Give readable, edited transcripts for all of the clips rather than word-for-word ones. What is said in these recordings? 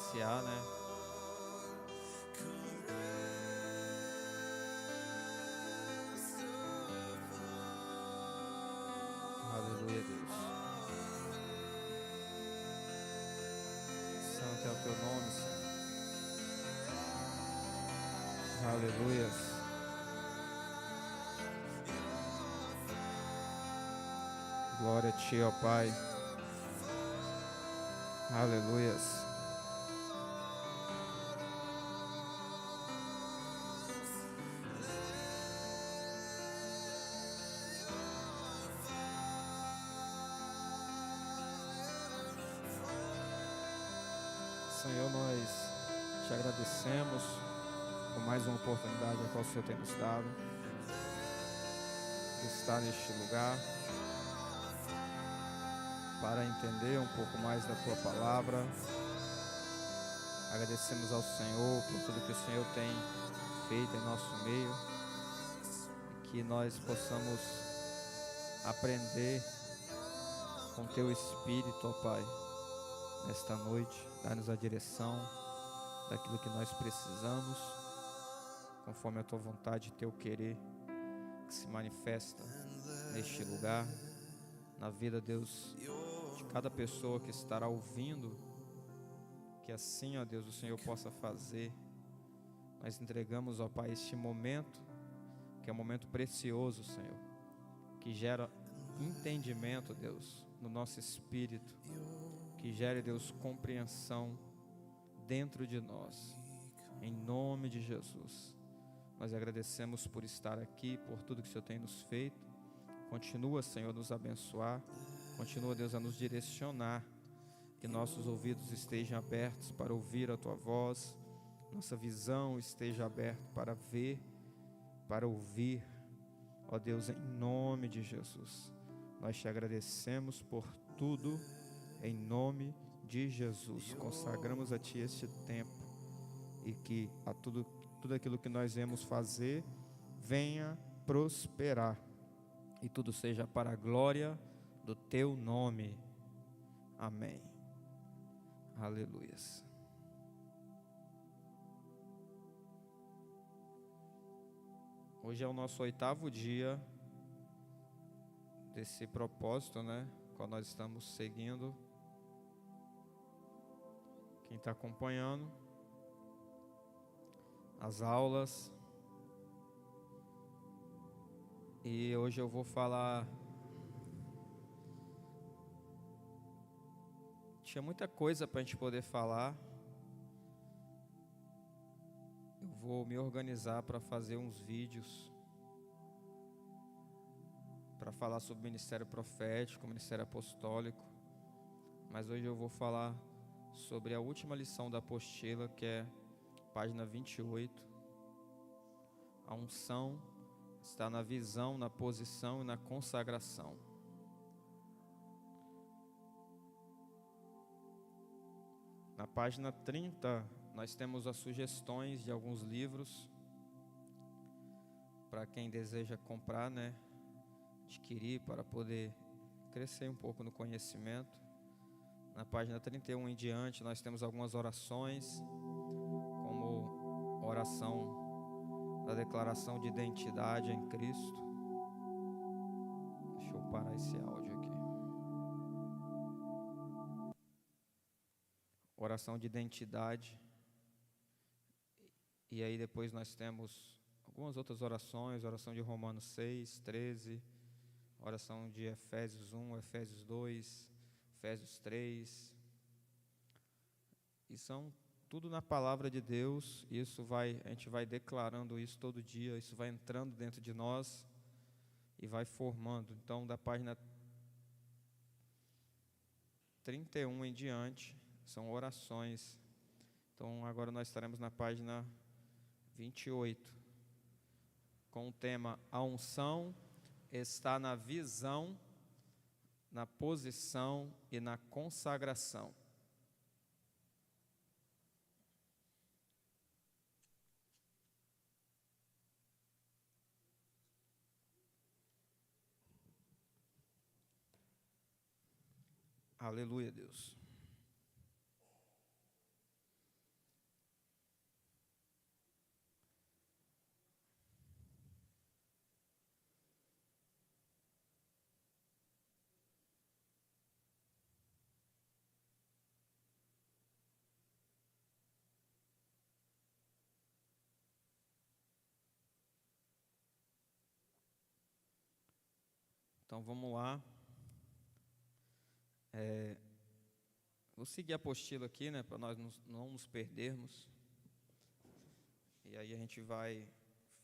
iniciar, né? Aleluia, Deus. Santo é o teu nome, Senhor. Aleluia. Glória a ti, ó Pai. Aleluias. Senhor, nós te agradecemos por mais uma oportunidade a qual o Senhor tem nos dado de estar neste lugar para entender um pouco mais da Tua Palavra. Agradecemos ao Senhor por tudo que o Senhor tem feito em nosso meio e que nós possamos aprender com Teu Espírito, ó Pai, nesta noite. Dá-nos a direção daquilo que nós precisamos, conforme a Tua vontade e Teu querer, que se manifesta neste lugar, na vida, Deus, de cada pessoa que estará ouvindo, que assim, ó Deus, o Senhor possa fazer. Nós entregamos, ó Pai, este momento, que é um momento precioso, Senhor, que gera entendimento, Deus, no nosso espírito, que gere, Deus, compreensão dentro de nós, em nome de Jesus. Nós agradecemos por estar aqui, por tudo que o Senhor tem nos feito. Continua, Senhor, a nos abençoar, continua, Deus, a nos direcionar, que nossos ouvidos estejam abertos para ouvir a Tua voz, nossa visão esteja aberta para ver, para ouvir, ó Deus, em nome de Jesus. Nós te agradecemos por tudo, em nome de Jesus. Consagramos a Ti este tempo e que a tudo aquilo que nós viemos fazer venha prosperar e tudo seja para a glória do Teu nome. Amém. Aleluias. Hoje é o nosso 8º dia desse propósito, né? Qual nós estamos seguindo. Quem está acompanhando as aulas. E hoje eu vou falar. Tinha muita coisa para a gente poder falar. Eu vou me organizar para fazer uns vídeos para falar sobre o ministério profético, o ministério apostólico. Mas hoje eu vou falar sobre a última lição da apostila, que é página 28. A unção está na visão, na posição e na consagração. Na página 30, nós temos as sugestões de alguns livros para quem deseja comprar, né? Adquirir para poder crescer um pouco no conhecimento. Na página 31 em diante, nós temos algumas orações, como oração da declaração de identidade em Cristo. Deixa eu parar esse áudio aqui. Oração de identidade. E aí depois nós temos algumas outras orações, oração de Romanos 6, 13, oração de Efésios 1, Efésios 2, Efésios 3. E são tudo na palavra de Deus. A gente vai declarando isso todo dia, isso vai entrando dentro de nós e vai formando. Então, da página 31 em diante, são orações. Então, agora nós estaremos na página 28, com o tema: a unção está na visão, na posição e na consagração. Aleluia, Deus. Então vamos lá. Vou seguir a apostila aqui, né, para nós não nos perdermos. E aí a gente vai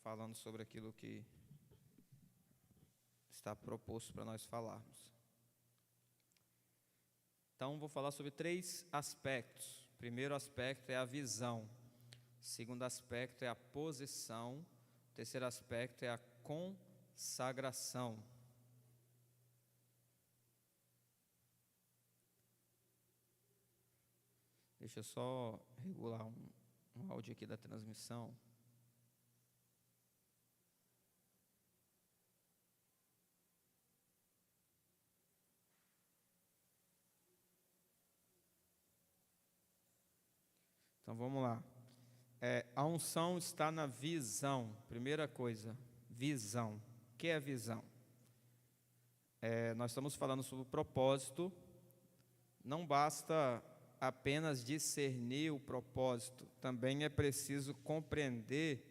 falando sobre aquilo que está proposto para nós falarmos. Então vou falar sobre 3 aspectos. O primeiro aspecto é a visão. O segundo aspecto é a posição. O terceiro aspecto é a consagração. Deixa eu só regular um áudio aqui da transmissão. Então vamos lá. A unção está na visão. Primeira coisa, visão. O que é visão? Nós estamos falando sobre o propósito. Não basta apenas discernir o propósito, também é preciso compreender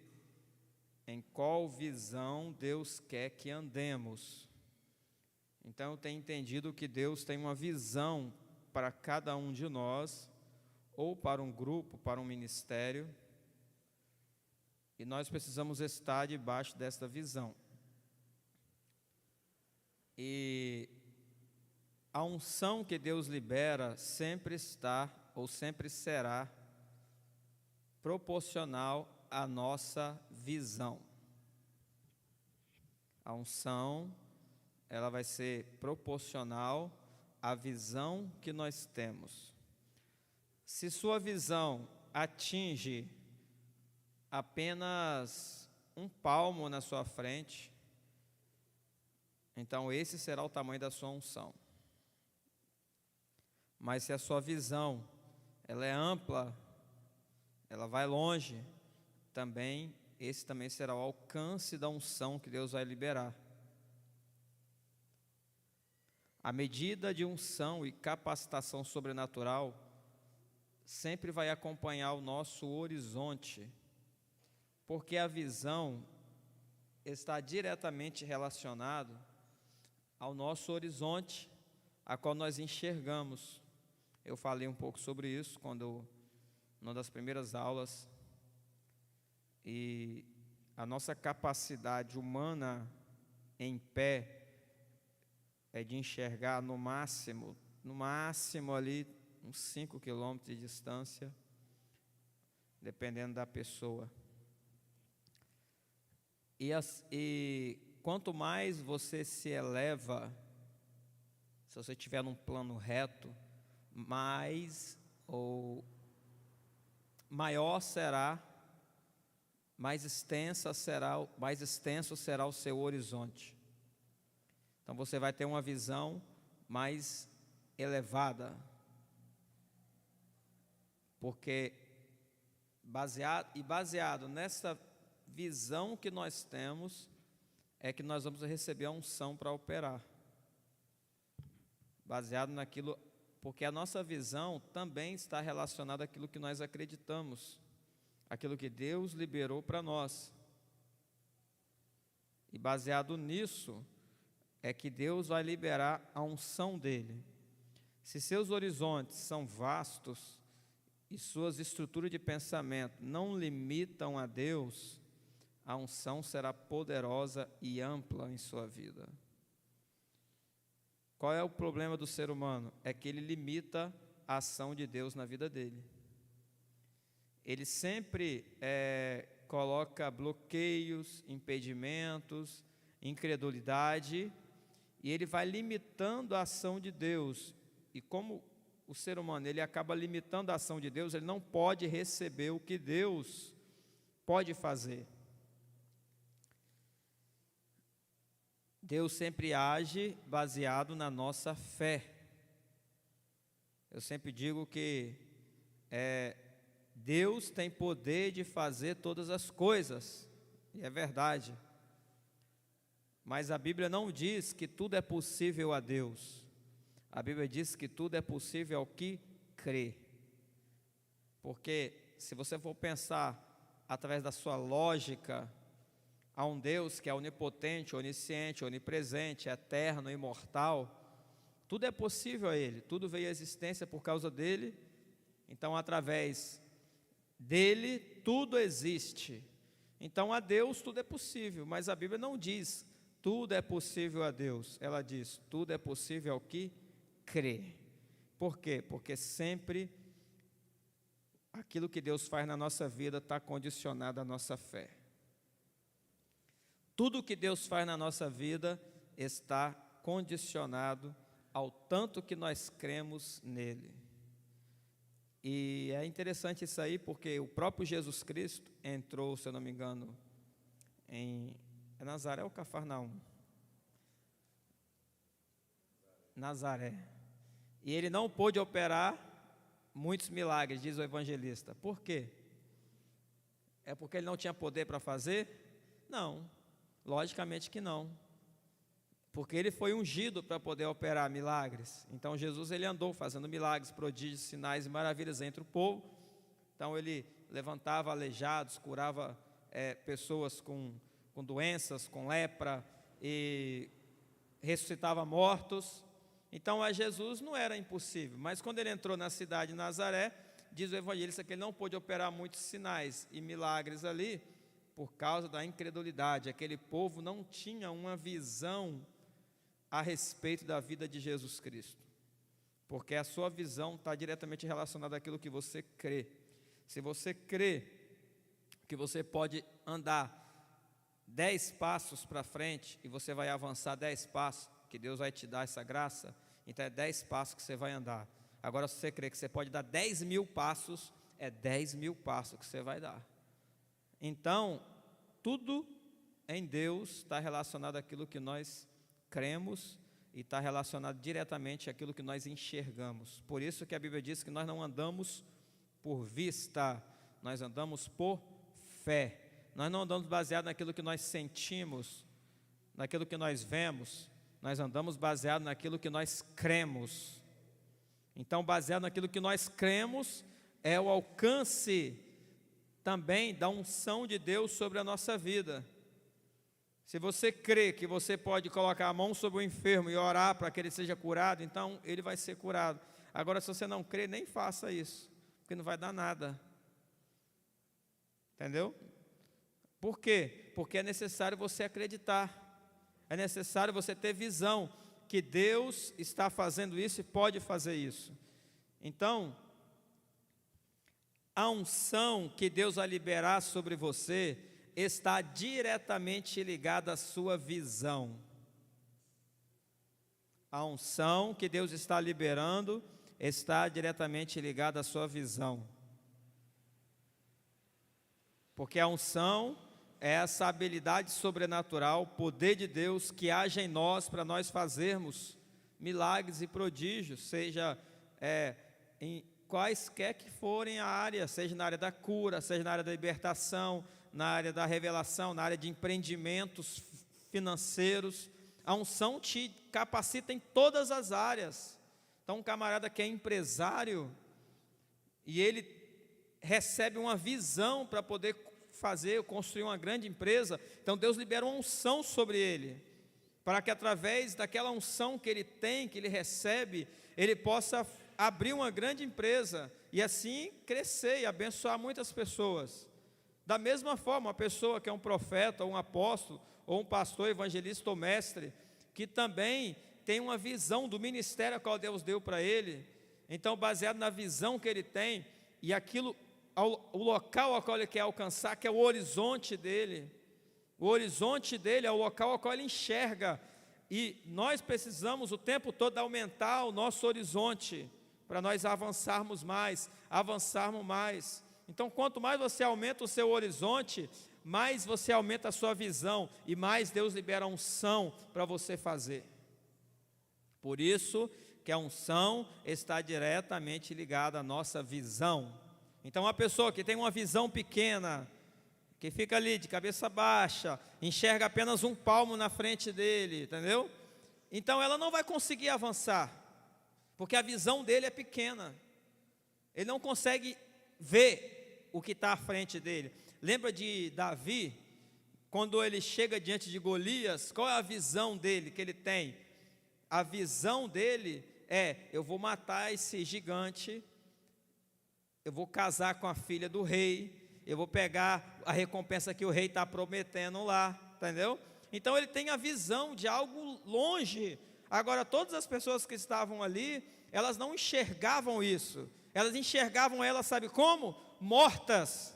em qual visão Deus quer que andemos. Então eu tenho entendido que Deus tem uma visão para cada um de nós, ou para um grupo, para um ministério, e nós precisamos estar debaixo desta visão. E a unção que Deus libera sempre está ou sempre será proporcional à nossa visão. A unção, ela vai ser proporcional à visão que nós temos. Se sua visão atinge apenas um palmo na sua frente, então esse será o tamanho da sua unção. Mas se a sua visão, ela é ampla, ela vai longe, esse também será o alcance da unção que Deus vai liberar. A medida de unção e capacitação sobrenatural sempre vai acompanhar o nosso horizonte, porque a visão está diretamente relacionada ao nosso horizonte, a qual nós enxergamos. Eu falei um pouco sobre isso numa das primeiras aulas, e a nossa capacidade humana em pé é de enxergar no máximo ali uns 5 quilômetros de distância, dependendo da pessoa. E quanto mais você se eleva, se você estiver num plano reto, maior será, mais extenso será o seu horizonte. Então você vai ter uma visão mais elevada, porque baseado nessa visão que nós temos, é que nós vamos receber a unção para operar. Baseado naquilo, porque a nossa visão também está relacionada àquilo que nós acreditamos, aquilo que Deus liberou para nós. E baseado nisso, é que Deus vai liberar a unção dele. Se seus horizontes são vastos e suas estruturas de pensamento não limitam a Deus, a unção será poderosa e ampla em sua vida. Qual é o problema do ser humano? É que ele limita a ação de Deus na vida dele. Ele sempre coloca bloqueios, impedimentos, incredulidade, e ele vai limitando a ação de Deus. E como o ser humano ele acaba limitando a ação de Deus, ele não pode receber o que Deus pode fazer. Deus sempre age baseado na nossa fé. Eu sempre digo que Deus tem poder de fazer todas as coisas, e é verdade. Mas a Bíblia não diz que tudo é possível a Deus. A Bíblia diz que tudo é possível ao que crê. Porque se você for pensar através da sua lógica, a um Deus que é onipotente, onisciente, onipresente, eterno, imortal, tudo é possível a Ele, tudo veio à existência por causa dEle, então através dEle tudo existe. Então a Deus tudo é possível, mas a Bíblia não diz tudo é possível a Deus, ela diz tudo é possível ao que crê. Por quê? Porque sempre aquilo que Deus faz na nossa vida está condicionado à nossa fé. Tudo que Deus faz na nossa vida está condicionado ao tanto que nós cremos nele. E é interessante isso aí, porque o próprio Jesus Cristo entrou, se eu não me engano, em Nazaré ou Cafarnaum? Nazaré. E ele não pôde operar muitos milagres, diz o evangelista. Por quê? É porque ele não tinha poder para fazer? Não, logicamente que não. Porque ele foi ungido para poder operar milagres. Então Jesus ele andou fazendo milagres, prodígios, sinais e maravilhas entre o povo. Então ele levantava aleijados, curava pessoas com doenças, com lepra, e ressuscitava mortos. Então a Jesus não era impossível, mas quando ele entrou na cidade de Nazaré, diz o evangelista que ele não pôde operar muitos sinais e milagres ali, por causa da incredulidade. Aquele povo não tinha uma visão a respeito da vida de Jesus Cristo, porque a sua visão está diretamente relacionada àquilo que você crê. Se você crê que você pode andar 10 passos para frente e você vai avançar 10 passos, que Deus vai te dar essa graça, então é 10 passos que você vai andar. Agora, se você crê que você pode dar 10.000 passos, é 10.000 passos que você vai dar. Então, tudo em Deus está relacionado àquilo que nós cremos e está relacionado diretamente àquilo que nós enxergamos. Por isso que a Bíblia diz que nós não andamos por vista, nós andamos por fé. Nós não andamos baseado naquilo que nós sentimos, naquilo que nós vemos, nós andamos baseado naquilo que nós cremos. Então, baseado naquilo que nós cremos, é o alcance também da unção de Deus sobre a nossa vida. Se você crê que você pode colocar a mão sobre o enfermo e orar para que ele seja curado, então ele vai ser curado. Agora, se você não crê, nem faça isso, porque não vai dar nada. Entendeu? Por quê? Porque é necessário você acreditar. É necessário você ter visão que Deus está fazendo isso e pode fazer isso. Então, a unção que Deus vai liberar sobre você está diretamente ligada à sua visão. A unção que Deus está liberando está diretamente ligada à sua visão. Porque a unção é essa habilidade sobrenatural, poder de Deus que age em nós para nós fazermos milagres e prodígios, seja em quaisquer que forem a área, seja na área da cura, seja na área da libertação, na área da revelação, na área de empreendimentos financeiros. A unção te capacita em todas as áreas. Então, um camarada que é empresário e ele recebe uma visão para poder construir uma grande empresa, então Deus libera uma unção sobre ele, para que através daquela unção que ele tem, que ele recebe, ele possa abrir uma grande empresa e assim crescer e abençoar muitas pessoas. Da mesma forma, uma pessoa que é um profeta, ou um apóstolo, ou um pastor, evangelista ou mestre, que também tem uma visão do ministério a qual Deus deu para ele, então baseado na visão que ele tem, e aquilo, o local ao qual ele quer alcançar, que é o horizonte dele. O horizonte dele é o local ao qual ele enxerga. E nós precisamos o tempo todo aumentar o nosso horizonte, para nós avançarmos mais. Então, quanto mais você aumenta o seu horizonte, mais você aumenta a sua visão, e mais Deus libera unção para você fazer. Por isso que a unção está diretamente ligada à nossa visão. Então, uma pessoa que tem uma visão pequena, que fica ali de cabeça baixa, enxerga apenas um palmo na frente dele, entendeu? Então, ela não vai conseguir avançar, porque a visão dele é pequena. Ele não consegue ver o que está à frente dele. Lembra de Davi, quando ele chega diante de Golias, qual é a visão dele que ele tem? A visão dele é: eu vou matar esse gigante, eu vou casar com a filha do rei, eu vou pegar a recompensa que o rei está prometendo lá, entendeu? Então ele tem a visão de algo longe. Agora, todas as pessoas que estavam ali, elas não enxergavam isso. Elas enxergavam ela, sabe como? Mortas.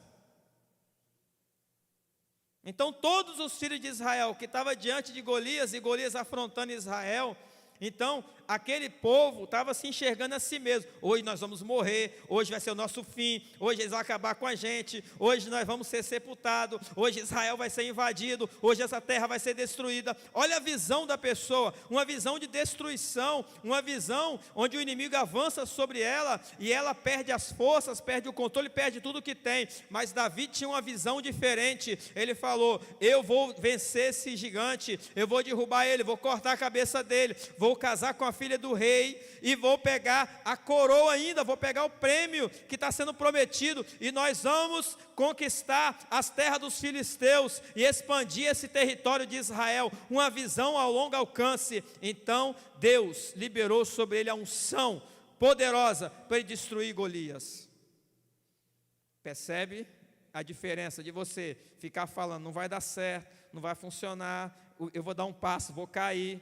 Então todos os filhos de Israel que estavam diante de Golias, e Golias afrontando Israel, então aquele povo estava se enxergando a si mesmo: hoje nós vamos morrer, hoje vai ser o nosso fim, hoje eles vão acabar com a gente, hoje nós vamos ser sepultados, hoje Israel vai ser invadido, hoje essa terra vai ser destruída. Olha a visão da pessoa, uma visão de destruição, uma visão onde o inimigo avança sobre ela, e ela perde as forças, perde o controle, perde tudo que tem. Mas Davi tinha uma visão diferente. Ele falou: eu vou vencer esse gigante, eu vou derrubar ele, vou cortar a cabeça dele, vou casar com a filha do rei, e vou pegar a coroa ainda, vou pegar o prêmio que está sendo prometido, e nós vamos conquistar as terras dos filisteus, e expandir esse território de Israel. Uma visão a longo alcance. Então Deus liberou sobre ele a unção poderosa para ele destruir Golias. Percebe a diferença de você ficar falando: não vai dar certo, não vai funcionar, eu vou dar um passo, vou cair.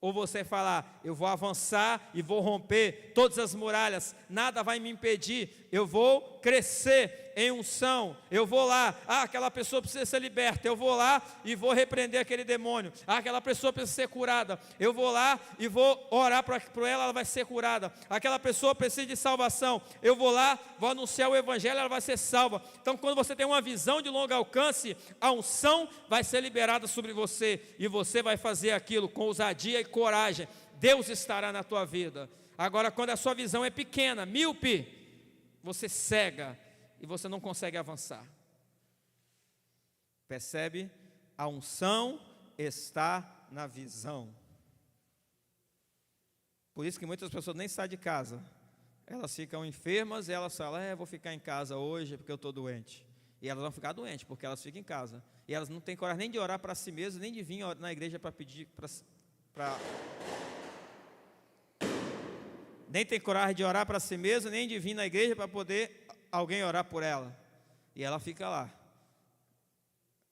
Ou você falar: eu vou avançar e vou romper todas as muralhas, nada vai me impedir, eu vou crescer em unção, eu vou lá, aquela pessoa precisa ser liberta, eu vou lá e vou repreender aquele demônio, aquela pessoa precisa ser curada, eu vou lá e vou orar por ela, ela vai ser curada, aquela pessoa precisa de salvação, eu vou lá, vou anunciar o evangelho, ela vai ser salva. Então, quando você tem uma visão de longo alcance, a unção vai ser liberada sobre você, e você vai fazer aquilo com ousadia e coragem. Deus estará na tua vida. Agora, quando a sua visão é pequena, míope, você cega e você não consegue avançar. Percebe? A unção está na visão. Por isso que muitas pessoas nem saem de casa. Elas ficam enfermas e elas falam: vou ficar em casa hoje porque eu estou doente. E elas vão ficar doentes porque elas ficam em casa. E elas não têm coragem nem de orar para si mesmas, nem de vir na igreja para pedir nem tem coragem de orar para si mesma, nem de vir na igreja para poder alguém orar por ela. E ela fica lá.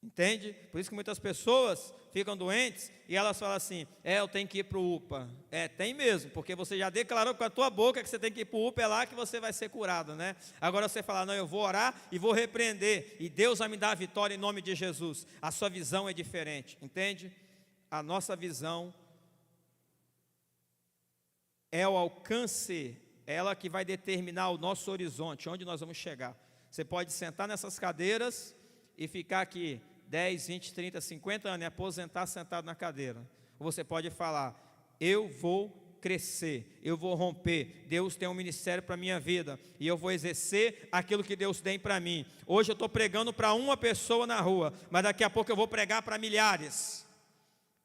Entende? Por isso que muitas pessoas ficam doentes e elas falam assim: eu tenho que ir para o UPA. Tem mesmo, porque você já declarou com a tua boca que você tem que ir para o UPA, é lá que você vai ser curado, né? Agora você fala: não, eu vou orar e vou repreender, e Deus vai me dar a vitória em nome de Jesus. A sua visão é diferente, entende? A nossa visão é o alcance, é ela que vai determinar o nosso horizonte, onde nós vamos chegar. Você pode sentar nessas cadeiras e ficar aqui 10, 20, 30, 50 anos e aposentar sentado na cadeira. Ou você pode falar: eu vou crescer, eu vou romper, Deus tem um ministério para a minha vida, e eu vou exercer aquilo que Deus tem para mim. Hoje eu estou pregando para uma pessoa na rua, mas daqui a pouco eu vou pregar para milhares.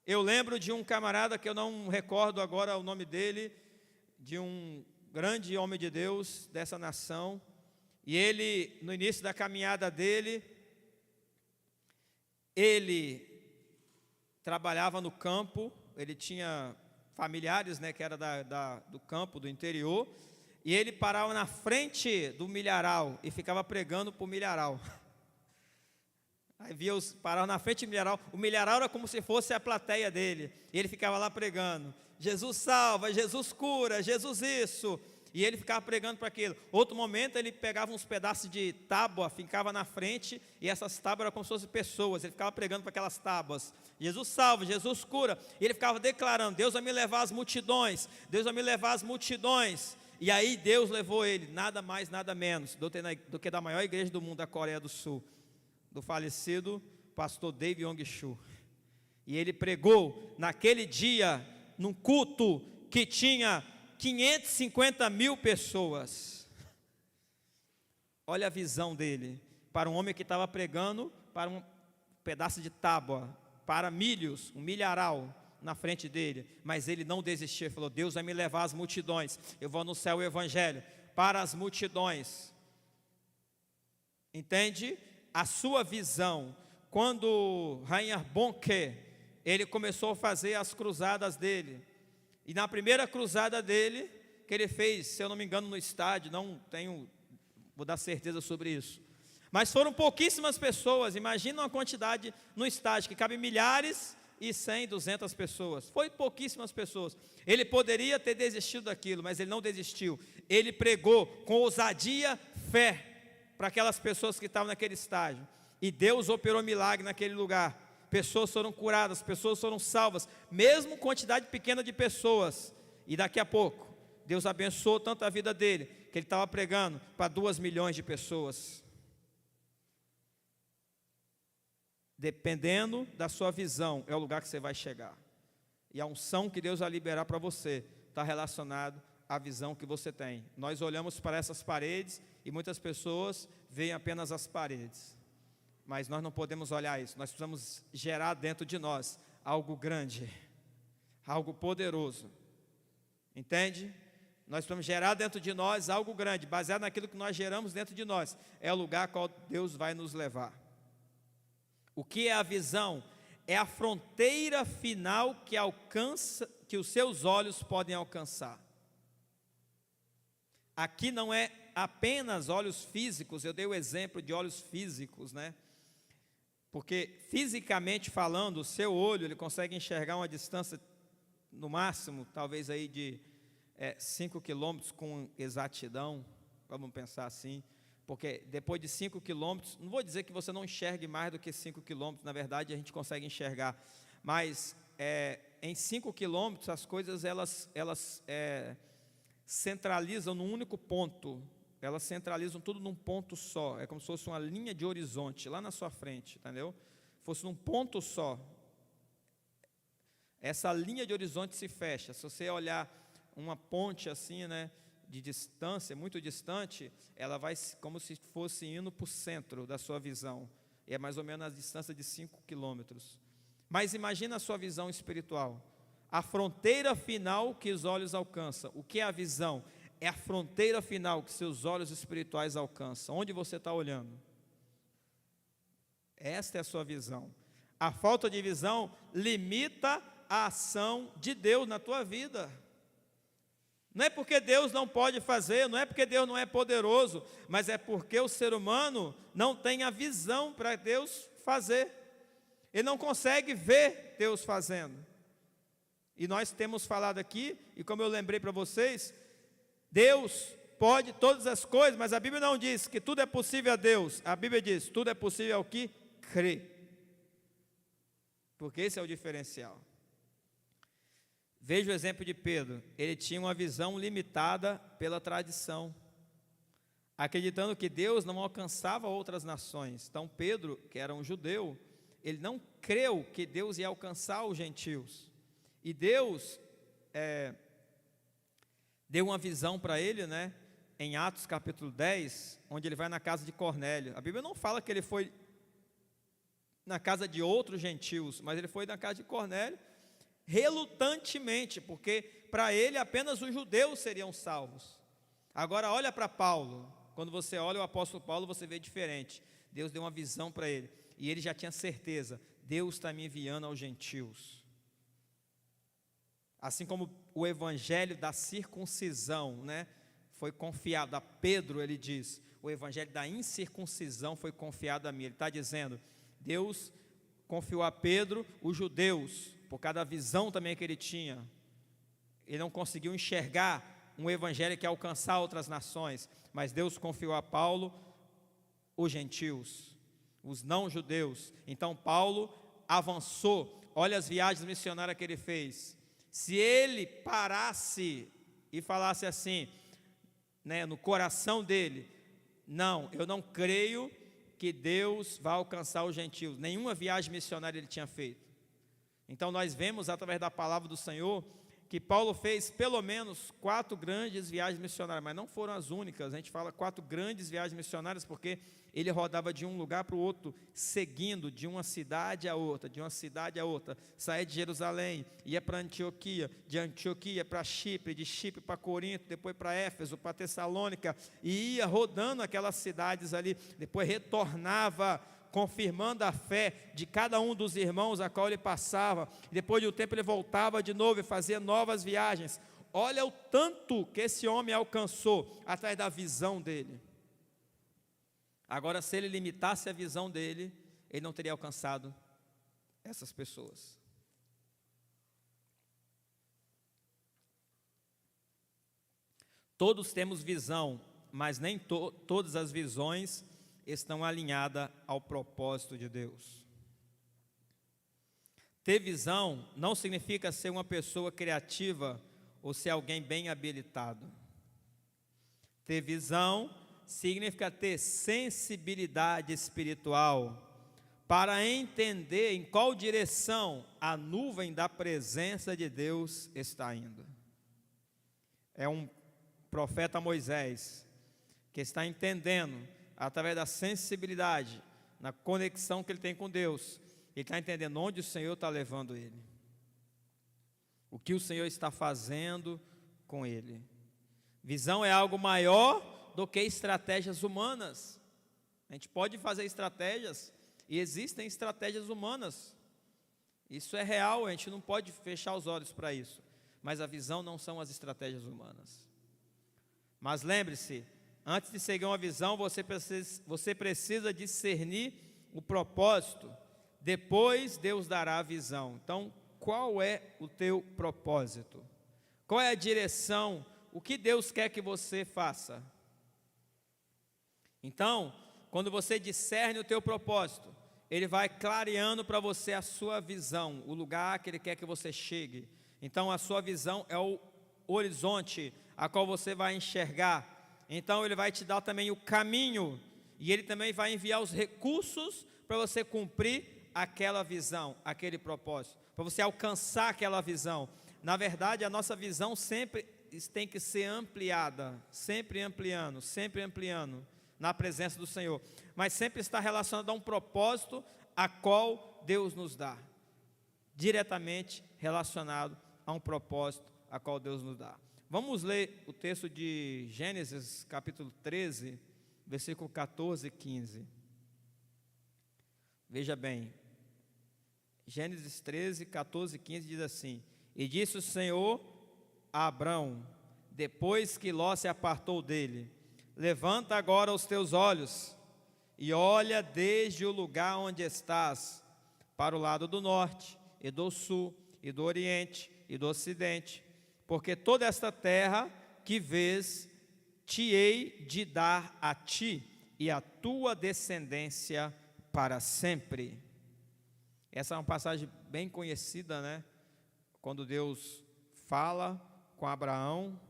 Eu lembro de um camarada, que eu não recordo agora o nome dele, de um grande homem de Deus dessa nação, e ele, no início da caminhada dele, ele trabalhava no campo, ele tinha familiares, né, que era do campo, do interior, e ele parava na frente do milharal e ficava pregando para o milharal. Aí via parava na frente do milharal, o milharal era como se fosse a plateia dele, e ele ficava lá pregando: Jesus salva, Jesus cura, Jesus isso. E ele ficava pregando para aquilo. Outro momento ele pegava uns pedaços de tábua, ficava na frente, e essas tábuas eram como se fossem pessoas. Ele ficava pregando para aquelas tábuas: Jesus salva, Jesus cura. E ele ficava declarando: Deus vai me levar às multidões, Deus vai me levar às multidões. E aí Deus levou ele, nada mais, nada menos do que da maior igreja do mundo, da Coreia do Sul, do falecido pastor David Yong-Shu. E ele pregou naquele dia, num culto que tinha 550 mil pessoas. Olha a visão dele, para um homem que estava pregando para um pedaço de tábua, para milhos, um milharal na frente dele. Mas ele não desistiu, ele falou: Deus vai me levar às multidões, eu vou anunciar o evangelho para as multidões. Entende? A sua visão, quando Reinhard Bonke, ele começou a fazer as cruzadas dele. E na primeira cruzada dele, que ele fez, se eu não me engano, no estádio, vou dar certeza sobre isso. Mas foram pouquíssimas pessoas, imagina uma quantidade no estádio, que cabe milhares e 100, 200 pessoas. Foi pouquíssimas pessoas. Ele poderia ter desistido daquilo, mas ele não desistiu. Ele pregou com ousadia, fé, para aquelas pessoas que estavam naquele estágio. E Deus operou milagre naquele lugar. Pessoas foram curadas, pessoas foram salvas, mesmo quantidade pequena de pessoas. E daqui a pouco, Deus abençoou tanto a vida dele, que ele estava pregando para 2 milhões de pessoas. Dependendo da sua visão, é o lugar que você vai chegar. E a unção que Deus vai liberar para você está relacionado à visão que você tem. Nós olhamos para essas paredes e muitas pessoas veem apenas as paredes. Mas nós não podemos olhar isso. Nós precisamos gerar dentro de nós algo grande, algo poderoso. Entende? Nós precisamos gerar dentro de nós algo grande, baseado naquilo que nós geramos dentro de nós. É o lugar a qual Deus vai nos levar. O que é a visão? É a fronteira final que os seus olhos podem alcançar. Aqui não é apenas olhos físicos, eu dei o exemplo de olhos físicos, né? Porque fisicamente falando, o seu olho, ele consegue enxergar uma distância, no máximo, talvez aí de 5 quilômetros com exatidão, vamos pensar assim. Porque depois de 5 quilômetros, não vou dizer que você não enxergue mais do que 5 quilômetros, na verdade a gente consegue enxergar, mas em 5 quilômetros as coisas elas centralizam num único ponto, elas centralizam tudo num ponto só, é como se fosse uma linha de horizonte lá na sua frente, entendeu? Fosse num ponto só, essa linha de horizonte se fecha. Se você olhar uma ponte assim, né, de distância, muito distante, ela vai como se fosse indo para o centro da sua visão, e é mais ou menos a distância de 5 quilômetros. Mas imagina a sua visão espiritual, a fronteira final que os olhos alcançam. O que é a visão? É a fronteira final que seus olhos espirituais alcançam. Onde você está olhando? Esta é a sua visão. A falta de visão limita a ação de Deus na tua vida. Não é porque Deus não pode fazer, não é porque Deus não é poderoso, mas é porque o ser humano não tem a visão para Deus fazer. Ele não consegue ver Deus fazendo. E nós temos falado aqui, e como eu lembrei para vocês, Deus pode todas as coisas, mas a Bíblia não diz que tudo é possível a Deus. A Bíblia diz, tudo é possível ao que crê. Porque esse é o diferencial. Veja o exemplo de Pedro. Ele tinha uma visão limitada pela tradição, acreditando que Deus não alcançava outras nações. Então Pedro, que era um judeu, ele não creu que Deus ia alcançar os gentios. E Deus deu uma visão para ele, né, em Atos capítulo 10, onde ele vai na casa de Cornélio. A Bíblia não fala que ele foi na casa de outros gentios, mas ele foi na casa de Cornélio, relutantemente, porque para ele apenas os judeus seriam salvos. Agora olha para Paulo. Quando você olha o apóstolo Paulo, você vê diferente. Deus deu uma visão para ele, e ele já tinha certeza, Deus está me enviando aos gentios. Assim como o evangelho da circuncisão, né, foi confiado a Pedro, ele diz, o evangelho da incircuncisão foi confiado a mim. Ele está dizendo, Deus confiou a Pedro os judeus, por causa da visão também que ele tinha. Ele não conseguiu enxergar um evangelho que ia alcançar outras nações, mas Deus confiou a Paulo os gentios, os não judeus. Então Paulo avançou. Olha as viagens missionárias que ele fez. Se ele parasse e falasse assim, né, no coração dele, não, eu não creio que Deus vai alcançar os gentios, nenhuma viagem missionária ele tinha feito. Então nós vemos através da palavra do Senhor que Paulo fez pelo menos 4 grandes viagens missionárias, mas não foram as únicas. A gente fala 4 grandes viagens missionárias porque ele rodava de um lugar para o outro, seguindo de uma cidade a outra, de uma cidade a outra. Saía de Jerusalém, ia para Antioquia, de Antioquia para Chipre, de Chipre para Corinto, depois para Éfeso, para Tessalônica, e ia rodando aquelas cidades ali, depois retornava confirmando a fé de cada um dos irmãos a qual ele passava. Depois de um tempo ele voltava de novo e fazia novas viagens. Olha o tanto que esse homem alcançou através da visão dele. Agora, se ele limitasse a visão dele, ele não teria alcançado essas pessoas. Todos temos visão, mas nem todas as visões estão alinhadas ao propósito de Deus. Ter visão não significa ser uma pessoa criativa ou ser alguém bem habilitado. Ter visão significa ter sensibilidade espiritual para entender em qual direção a nuvem da presença de Deus está indo. É um profeta Moisés que está entendendo, através da sensibilidade, na conexão que ele tem com Deus, ele está entendendo onde o Senhor está levando ele, o que o Senhor está fazendo com ele. Visão é algo maior do que estratégias humanas. A gente pode fazer estratégias, e existem estratégias humanas, isso é real, a gente não pode fechar os olhos para isso, mas a visão não são as estratégias humanas. Mas lembre-se, antes de seguir uma visão, você precisa discernir o propósito, depois Deus dará a visão. Então, qual é o teu propósito? Qual é a direção? O que Deus quer que você faça? Então, quando você discerne o teu propósito, Ele vai clareando para você a sua visão, o lugar que Ele quer que você chegue. Então, a sua visão é o horizonte a qual você vai enxergar. Então Ele vai te dar também o caminho, e Ele também vai enviar os recursos para você cumprir aquela visão, aquele propósito, para você alcançar aquela visão. Na verdade, a nossa visão sempre tem que ser ampliada, sempre ampliando na presença do Senhor, mas sempre está relacionado a um propósito a qual Deus nos dá, diretamente relacionado a um propósito a qual Deus nos dá. Vamos ler o texto de Gênesis capítulo 13, versículo 14 e 15. Veja bem, Gênesis 13, 14 e 15 diz assim: E disse o Senhor a Abrão, depois que Ló se apartou dele: Levanta agora os teus olhos e olha desde o lugar onde estás, para o lado do norte, e do sul, e do oriente, e do ocidente, porque toda esta terra que vês, te hei de dar a ti e a tua descendência para sempre. Essa é uma passagem bem conhecida, né? Quando Deus fala com Abraão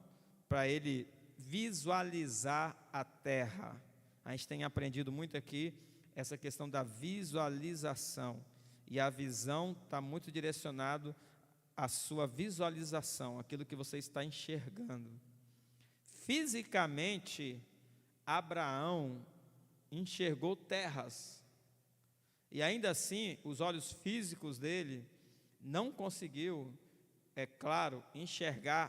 para ele visualizar a terra. A gente tem aprendido muito aqui essa questão da visualização, e a visão está muito direcionado à sua visualização, aquilo que você está enxergando. Fisicamente, Abraão enxergou terras, e ainda assim os olhos físicos dele não conseguiu, é claro, enxergar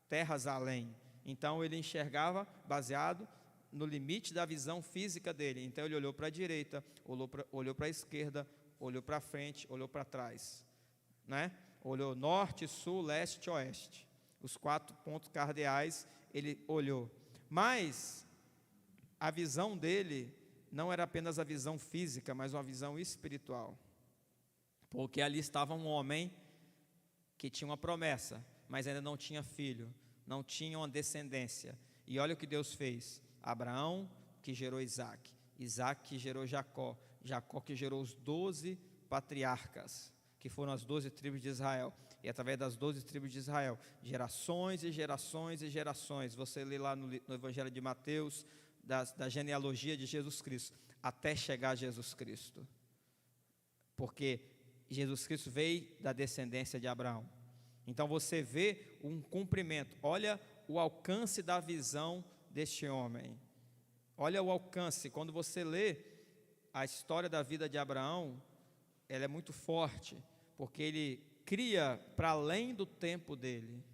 terras além. Então ele enxergava baseado no limite da visão física dele. Então ele olhou para a direita, olhou para a esquerda, olhou para frente, olhou para trás, né? Olhou norte, sul, leste, oeste. Os 4 pontos cardeais ele olhou. Mas a visão dele não era apenas a visão física, mas uma visão espiritual. Porque ali estava um homem que tinha uma promessa, mas ainda não tinha filho, não tinha uma descendência. E olha o que Deus fez: Abraão que gerou Isaac, Isaac que gerou Jacó, Jacó que gerou os 12 patriarcas, que foram as 12 tribos de Israel. E através das 12 tribos de Israel, gerações e gerações e gerações. Você lê lá no Evangelho de Mateus, da genealogia de Jesus Cristo, até chegar a Jesus Cristo. Porque Jesus Cristo veio da descendência de Abraão. Então você vê um cumprimento. Olha o alcance da visão deste homem. Olha o alcance. Quando você lê a história da vida de Abraão, ela é muito forte, porque ele cria para além do tempo dele.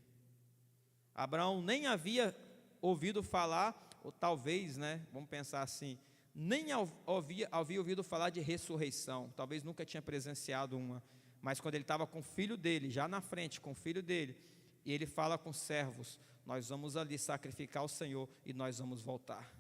Abraão nem havia ouvido falar, ou talvez, né, vamos pensar assim, nem havia ouvido falar de ressurreição, talvez nunca tinha presenciado uma, mas quando ele estava com o filho dele, já na frente, com o filho dele, e ele fala com os servos: nós vamos ali sacrificar o Senhor e nós vamos voltar.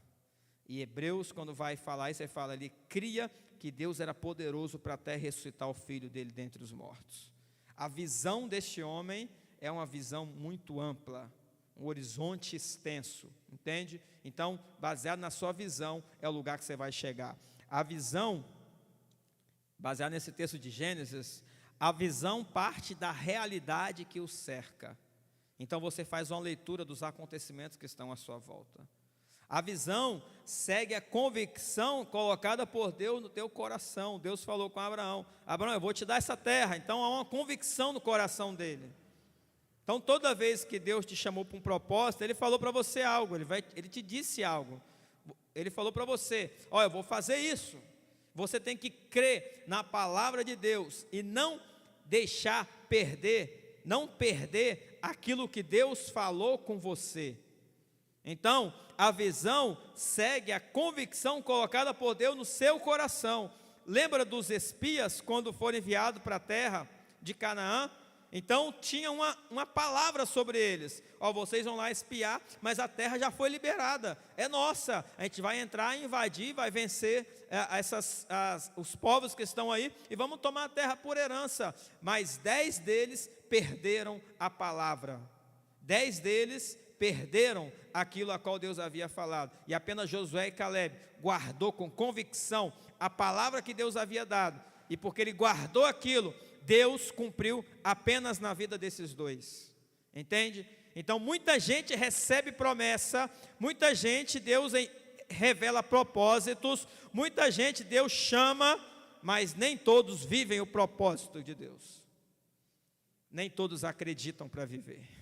E Hebreus, quando vai falar isso, ele fala, ele cria que Deus era poderoso para até ressuscitar o filho dele dentre os mortos. A visão deste homem é uma visão muito ampla, um horizonte extenso, entende? Então, baseado na sua visão, é o lugar que você vai chegar. A visão, baseado nesse texto de Gênesis, a visão parte da realidade que o cerca. Então, você faz uma leitura dos acontecimentos que estão à sua volta. A visão segue a convicção colocada por Deus no teu coração. Deus falou com Abraão: Abraão, eu vou te dar essa terra. Então há uma convicção no coração dele. Então toda vez que Deus te chamou para um propósito, Ele falou para você algo, Ele te disse algo. Ele falou para você: eu vou fazer isso. Você tem que crer na palavra de Deus e não deixar perder, não perder aquilo que Deus falou com você. Então, a visão segue a convicção colocada por Deus no seu coração. Lembra dos espias quando foram enviados para a terra de Canaã? Então, tinha uma palavra sobre eles: vocês vão lá espiar, mas a terra já foi liberada, é nossa, a gente vai entrar e invadir, vai vencer os povos que estão aí, e vamos tomar a terra por herança. Mas 10 deles perderam a palavra, 10 deles perderam aquilo a qual Deus havia falado, e apenas Josué e Caleb guardou com convicção a palavra que Deus havia dado, e porque ele guardou aquilo, Deus cumpriu apenas na vida desses dois, entende? Então muita gente recebe promessa, muita gente Deus revela propósitos, muita gente Deus chama, mas nem todos vivem o propósito de Deus, nem todos acreditam para viver.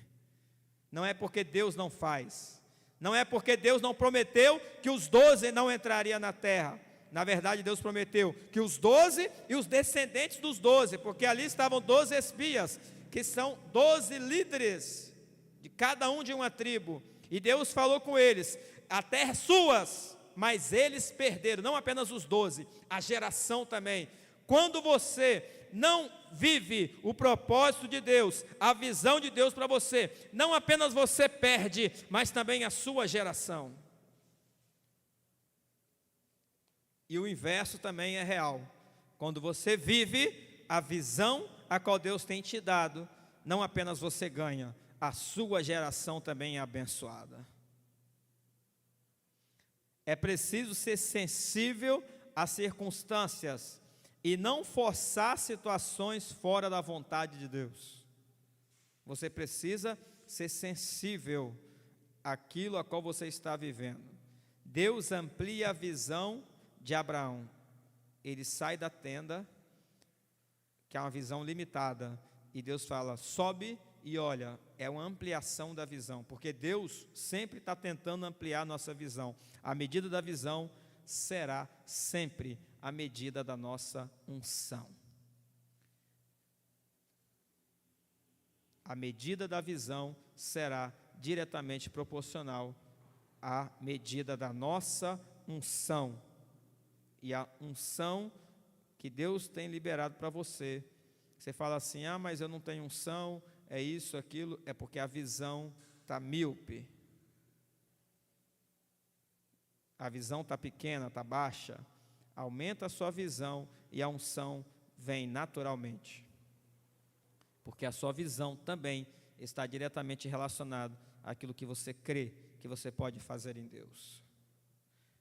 Não é porque Deus não faz, não é porque Deus não prometeu que os 12 não entrariam na terra. Na verdade, Deus prometeu que os 12 e os descendentes dos 12, porque ali estavam 12 espias, que são 12 líderes, de cada um de uma tribo. E Deus falou com eles: a terra é suas, mas eles perderam, não apenas os 12, a geração também. Quando você não vive o propósito de Deus, a visão de Deus para você, não apenas você perde, mas também a sua geração. E o inverso também é real. Quando você vive a visão a qual Deus tem te dado, não apenas você ganha, a sua geração também é abençoada. É preciso ser sensível às circunstâncias e não forçar situações fora da vontade de Deus. Você precisa ser sensível àquilo a qual você está vivendo. Deus amplia a visão de Abraão. Ele sai da tenda, que é uma visão limitada, e Deus fala: sobe e olha. É uma ampliação da visão, porque Deus sempre está tentando ampliar a nossa visão. A medida da visão será sempre a medida da nossa unção. A medida da visão será diretamente proporcional à medida da nossa unção. E a unção que Deus tem liberado para você, você fala assim: mas eu não tenho unção, é isso, aquilo, é porque a visão está míope. A visão está pequena, está baixa. Aumenta a sua visão e a unção vem naturalmente. Porque a sua visão também está diretamente relacionada àquilo que você crê que você pode fazer em Deus.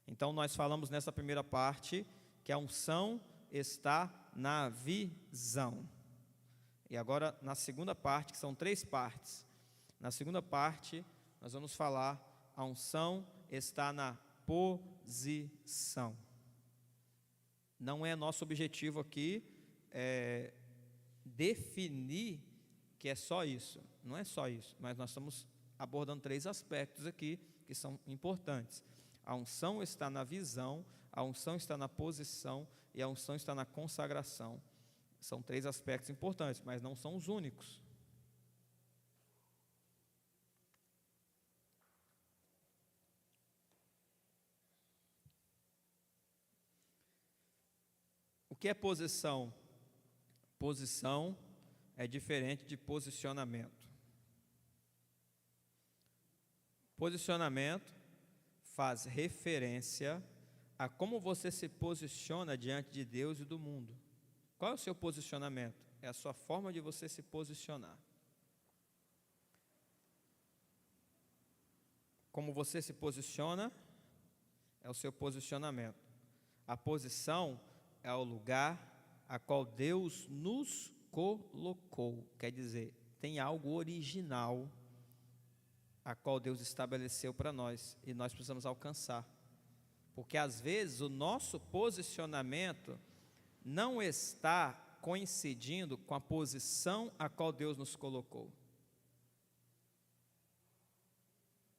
Então nós falamos nessa primeira parte que a unção está na visão. E agora na segunda parte, que são 3 partes. Na segunda parte nós vamos falar: a unção está na posição. Não é nosso objetivo aqui definir que é só isso. Não é só isso, mas nós estamos abordando 3 aspectos aqui que são importantes. A unção está na visão, a unção está na posição e a unção está na consagração. São 3 aspectos importantes, mas não são os únicos. que é posição? Posição é diferente de posicionamento. Posicionamento faz referência a como você se posiciona diante de Deus e do mundo. Qual é o seu posicionamento? É a sua forma de você se posicionar. Como você se posiciona é o seu posicionamento. A posição é o lugar a qual Deus nos colocou. Quer dizer, tem algo original a qual Deus estabeleceu para nós e nós precisamos alcançar. Porque às vezes o nosso posicionamento não está coincidindo com a posição a qual Deus nos colocou.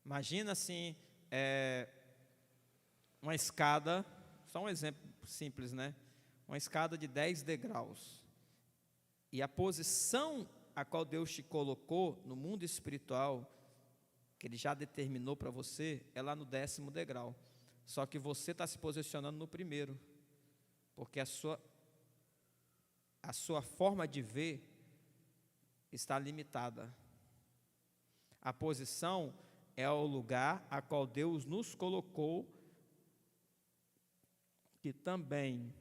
Imagina assim, uma escada, só um exemplo simples, né? Uma escada de 10 degraus. E a posição a qual Deus te colocou no mundo espiritual, que Ele já determinou para você, é lá no 10º degrau. Só que você está se posicionando no primeiro, porque a sua forma de ver está limitada. A posição é o lugar a qual Deus nos colocou, que também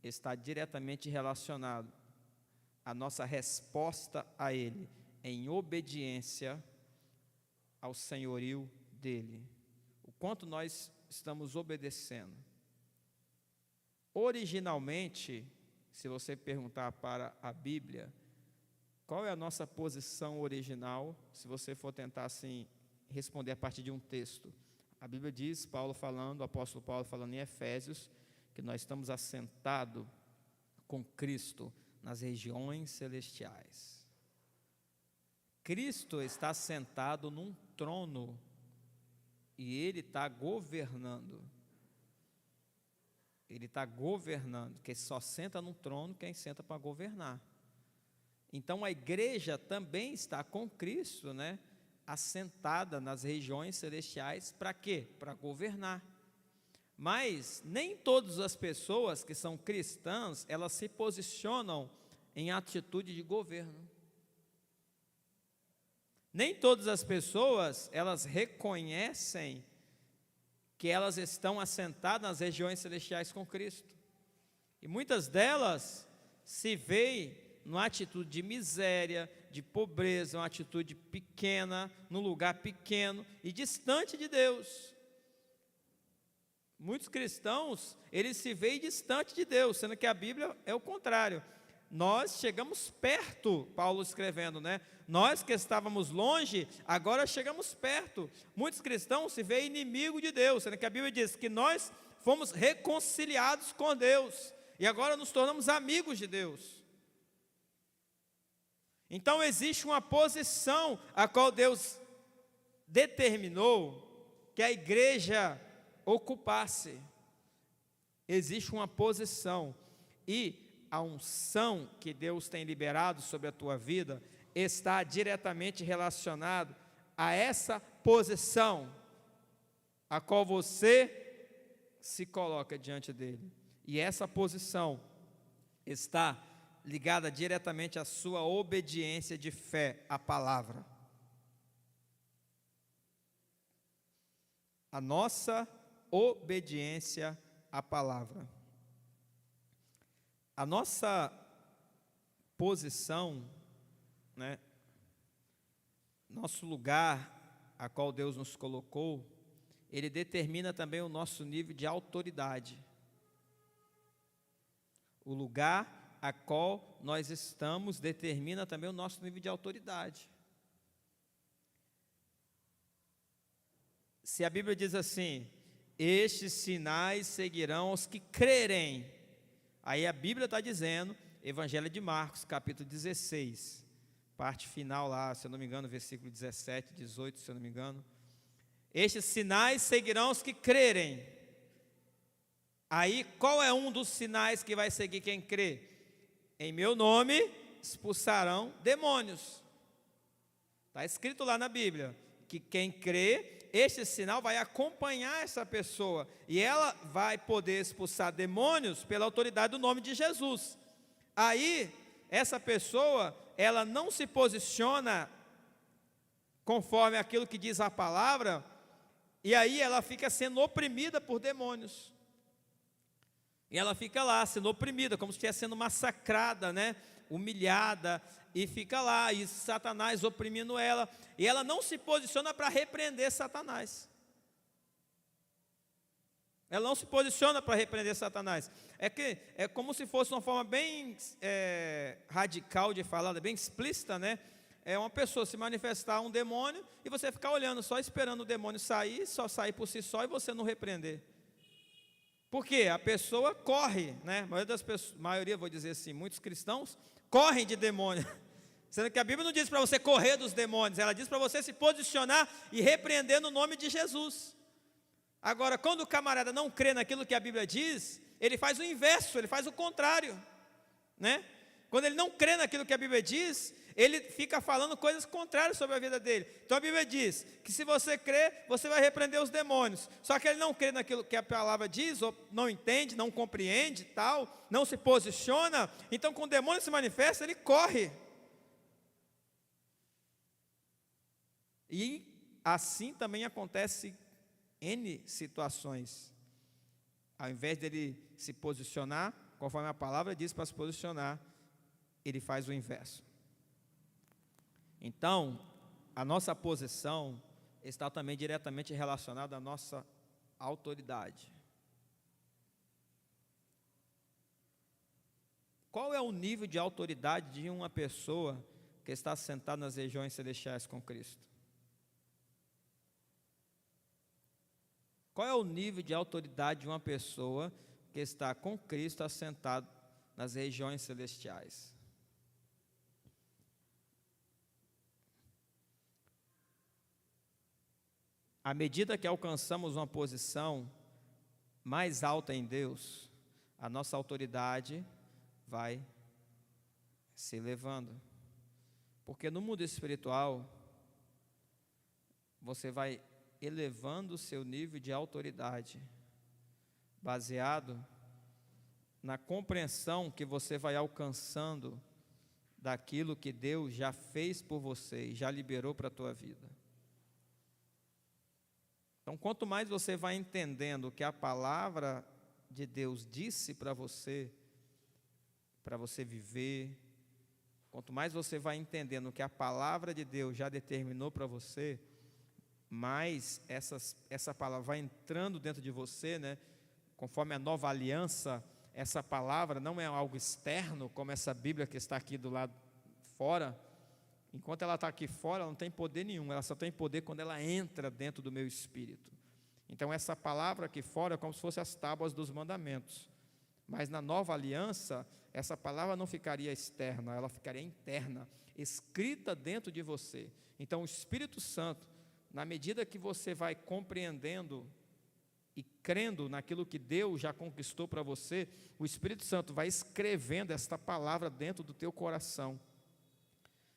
está diretamente relacionado à nossa resposta a Ele, em obediência ao senhorio dEle. O quanto nós estamos obedecendo. Originalmente, se você perguntar para a Bíblia, qual é a nossa posição original, se você for tentar assim responder a partir de um texto. A Bíblia diz, o apóstolo Paulo falando em Efésios, que nós estamos assentados com Cristo nas regiões celestiais. Cristo está sentado num trono e Ele está governando. Ele está governando, porque só senta num trono quem senta para governar. Então a igreja também está com Cristo, né? Assentada nas regiões celestiais, para quê? Para governar. Mas nem todas as pessoas que são cristãs, elas se posicionam em atitude de governo. Nem todas as pessoas, elas reconhecem que elas estão assentadas nas regiões celestiais com Cristo. E muitas delas se veem numa atitude de miséria, de pobreza, uma atitude pequena, num lugar pequeno e distante de Deus. Muitos cristãos, eles se veem distante de Deus, sendo que a Bíblia é o contrário. Nós chegamos perto, Paulo escrevendo, né? Nós que estávamos longe, agora chegamos perto. Muitos cristãos se veem inimigo de Deus, sendo que a Bíblia diz que nós fomos reconciliados com Deus e agora nos tornamos amigos de Deus. Então existe uma posição a qual Deus determinou que a igreja ocupasse. Existe uma posição e a unção que Deus tem liberado sobre a tua vida está diretamente relacionado a essa posição a qual você se coloca diante dele. E essa posição está ligada diretamente à sua obediência de fé à palavra. A nossa obediência à palavra. A nossa posição, né, nosso lugar a qual Deus nos colocou, ele determina também o nosso nível de autoridade. O lugar a qual nós estamos determina também o nosso nível de autoridade. Se a Bíblia diz assim, estes sinais seguirão os que crerem, aí a Bíblia está dizendo, Evangelho de Marcos, capítulo 16, parte final lá, se eu não me engano, versículo 17, 18, se eu não me engano. Estes sinais seguirão os que crerem. Aí, qual é um dos sinais que vai seguir quem crê? Em meu nome expulsarão demônios. Está escrito lá na Bíblia, que quem crê este sinal vai acompanhar essa pessoa, e ela vai poder expulsar demônios pela autoridade do nome de Jesus. Aí, essa pessoa, ela não se posiciona conforme aquilo que diz a palavra, e aí ela fica sendo oprimida por demônios. E ela fica lá sendo oprimida, como se estivesse sendo massacrada, né? Humilhada, e fica lá, e Satanás oprimindo ela, e ela não se posiciona para repreender Satanás. Ela não se posiciona para repreender Satanás. É como se fosse uma forma bem radical de falar, bem explícita, né? É uma pessoa se manifestar um demônio e você ficar olhando, só esperando o demônio sair, só sair por si só e você não repreender. Por quê? A pessoa corre, né? A maioria das pessoas, maioria, vou dizer assim, muitos cristãos correm de demônio. Sendo que a Bíblia não diz para você correr dos demônios, ela diz para você se posicionar e repreender no nome de Jesus. Agora, quando o camarada não crê naquilo que a Bíblia diz, ele faz o inverso, ele faz o contrário, né? Quando ele não crê naquilo que a Bíblia diz, ele fica falando coisas contrárias sobre a vida dele. Então a Bíblia diz que se você crê, você vai repreender os demônios. Só que ele não crê naquilo que a palavra diz, ou não entende, não compreende, tal, não se posiciona. Então quando o demônio se manifesta, ele corre. E assim também acontece N situações. Ao invés dele se posicionar, conforme a palavra diz para se posicionar, ele faz o inverso. Então, a nossa posição está também diretamente relacionada à nossa autoridade. Qual é o nível de autoridade de uma pessoa que está sentada nas regiões celestiais com Cristo? Qual é o nível de autoridade de uma pessoa que está com Cristo assentado nas regiões celestiais? À medida que alcançamos uma posição mais alta em Deus, a nossa autoridade vai se elevando. Porque no mundo espiritual, você vai elevando o seu nível de autoridade, baseado na compreensão que você vai alcançando daquilo que Deus já fez por você e já liberou para a tua vida. Então, quanto mais você vai entendendo o que a palavra de Deus disse para você viver, quanto mais você vai entendendo o que a palavra de Deus já determinou para você, mais essa palavra vai entrando dentro de você, né? Conforme a nova aliança, essa palavra não é algo externo, como essa Bíblia que está aqui do lado fora. Enquanto ela está aqui fora, ela não tem poder nenhum, ela só tem poder quando ela entra dentro do meu espírito. Então essa palavra aqui fora é como se fosse as tábuas dos mandamentos. Mas na nova aliança, essa palavra não ficaria externa, ela ficaria interna, escrita dentro de você. Então o Espírito Santo, na medida que você vai compreendendo e crendo naquilo que Deus já conquistou para você, o Espírito Santo vai escrevendo esta palavra dentro do teu coração.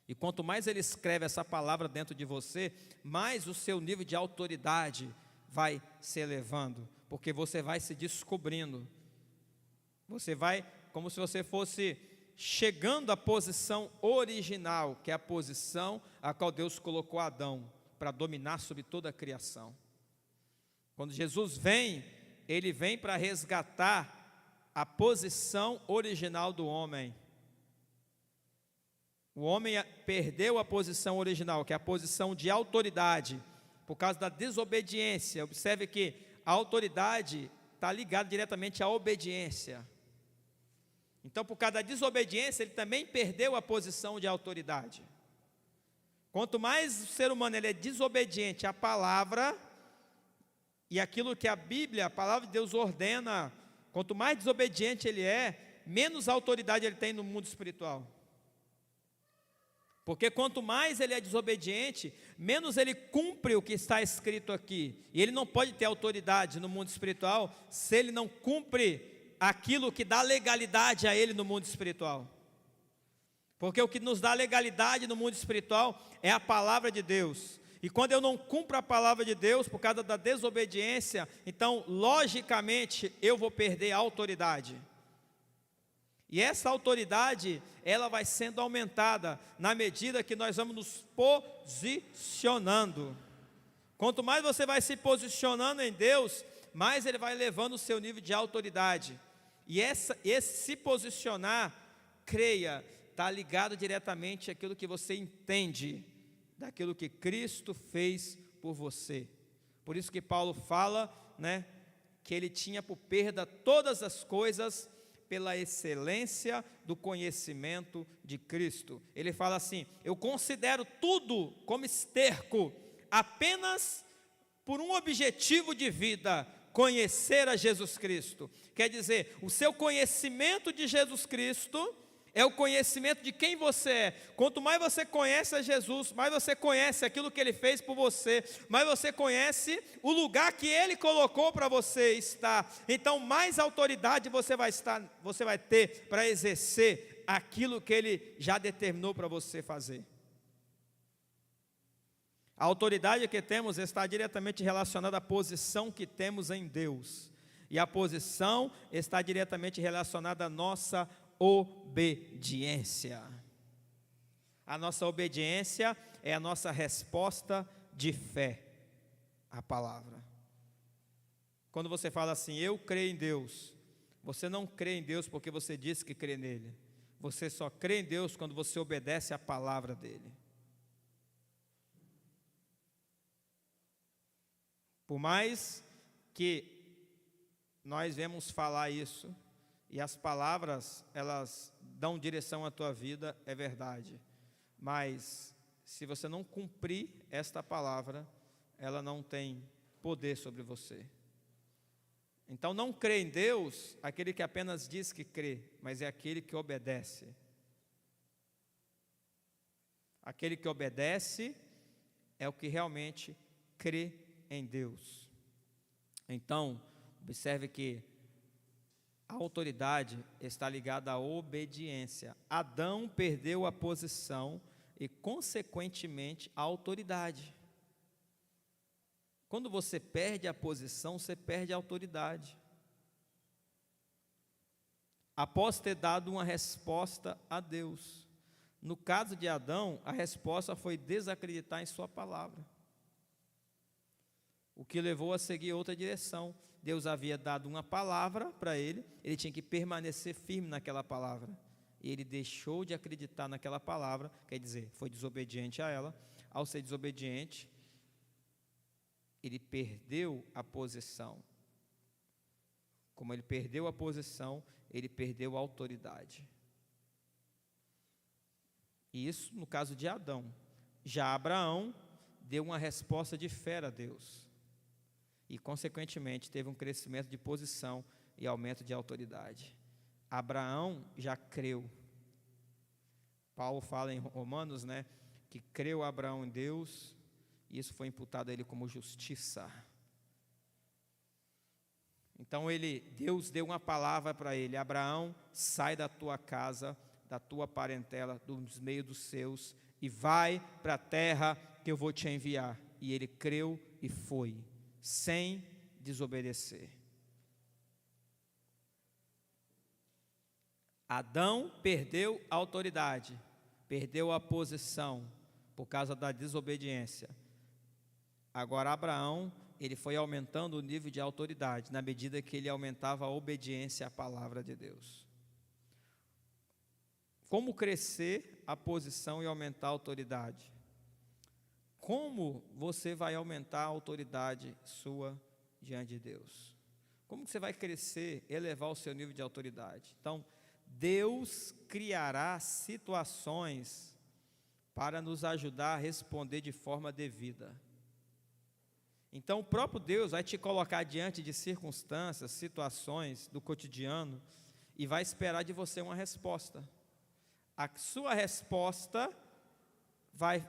E quanto mais ele escreve essa palavra dentro de você, mais o seu nível de autoridade vai se elevando, porque você vai se descobrindo. Você vai, como se você fosse chegando à posição original, que é a posição a qual Deus colocou Adão, para dominar sobre toda a criação. Quando Jesus vem, ele vem para resgatar a posição original do homem. O homem perdeu a posição original, que é a posição de autoridade, por causa da desobediência. Observe que a autoridade está ligada diretamente à obediência. Então, por causa da desobediência, ele também perdeu a posição de autoridade. Quanto mais o ser humano ele é desobediente à palavra e aquilo que a Bíblia, a palavra de Deus ordena, quanto mais desobediente ele é, menos autoridade ele tem no mundo espiritual. Porque quanto mais ele é desobediente, menos ele cumpre o que está escrito aqui. E ele não pode ter autoridade no mundo espiritual se ele não cumpre aquilo que dá legalidade a ele no mundo espiritual. Porque o que nos dá legalidade no mundo espiritual é a palavra de Deus. E quando eu não cumpro a palavra de Deus por causa da desobediência, então, logicamente, eu vou perder a autoridade. E essa autoridade, ela vai sendo aumentada na medida que nós vamos nos posicionando. Quanto mais você vai se posicionando em Deus, mais Ele vai levando o seu nível de autoridade. E esse se posicionar, creia, está ligado diretamente àquilo que você entende, daquilo que Cristo fez por você. Por isso que Paulo fala, que ele tinha por perda todas as coisas, pela excelência do conhecimento de Cristo. Ele fala assim: eu considero tudo como esterco, apenas por um objetivo de vida, conhecer a Jesus Cristo. Quer dizer, o seu conhecimento de Jesus Cristo é o conhecimento de quem você é. Quanto mais você conhece a Jesus, mais você conhece aquilo que Ele fez por você, mais você conhece o lugar que Ele colocou para você estar. Então, mais autoridade você vai ter para exercer aquilo que Ele já determinou para você fazer. A autoridade que temos está diretamente relacionada à posição que temos em Deus. E a posição está diretamente relacionada à nossa obediência. A nossa obediência é a nossa resposta de fé à palavra. Quando você fala assim, eu creio em Deus, você não crê em Deus porque você disse que crê nele. Você só crê em Deus quando você obedece à palavra dele. Por mais que nós vemos falar isso, e as palavras, elas dão direção à tua vida, é verdade. Mas, se você não cumprir esta palavra, ela não tem poder sobre você. Então, não crê em Deus aquele que apenas diz que crê, mas é aquele que obedece. Aquele que obedece é o que realmente crê em Deus. Então, observe que a autoridade está ligada à obediência. Adão perdeu a posição e, consequentemente, a autoridade. Quando você perde a posição, você perde a autoridade. Após ter dado uma resposta a Deus. No caso de Adão, a resposta foi desacreditar em sua palavra, o que levou a seguir outra direção. Deus havia dado uma palavra para ele tinha que permanecer firme naquela palavra. E ele deixou de acreditar naquela palavra, quer dizer, foi desobediente a ela. Ao ser desobediente, ele perdeu a posição. Como ele perdeu a posição, ele perdeu a autoridade. E isso no caso de Adão. Já Abraão deu uma resposta de fé a Deus. E, consequentemente, teve um crescimento de posição e aumento de autoridade. Abraão já creu. Paulo fala em Romanos, que creu Abraão em Deus, e isso foi imputado a ele como justiça. Então, Deus deu uma palavra para ele: Abraão, sai da tua casa, da tua parentela, dos meios dos seus, e vai para a terra que eu vou te enviar. E ele creu e foi, sem desobedecer. Adão perdeu a autoridade, perdeu a posição por causa da desobediência. Agora Abraão, ele foi aumentando o nível de autoridade na medida que ele aumentava a obediência à palavra de Deus. Como crescer a posição e aumentar a autoridade? Como você vai aumentar a autoridade sua diante de Deus? Como que você vai crescer, elevar o seu nível de autoridade? Então, Deus criará situações para nos ajudar a responder de forma devida. Então, o próprio Deus vai te colocar diante de circunstâncias, situações do cotidiano e vai esperar de você uma resposta. A sua resposta vai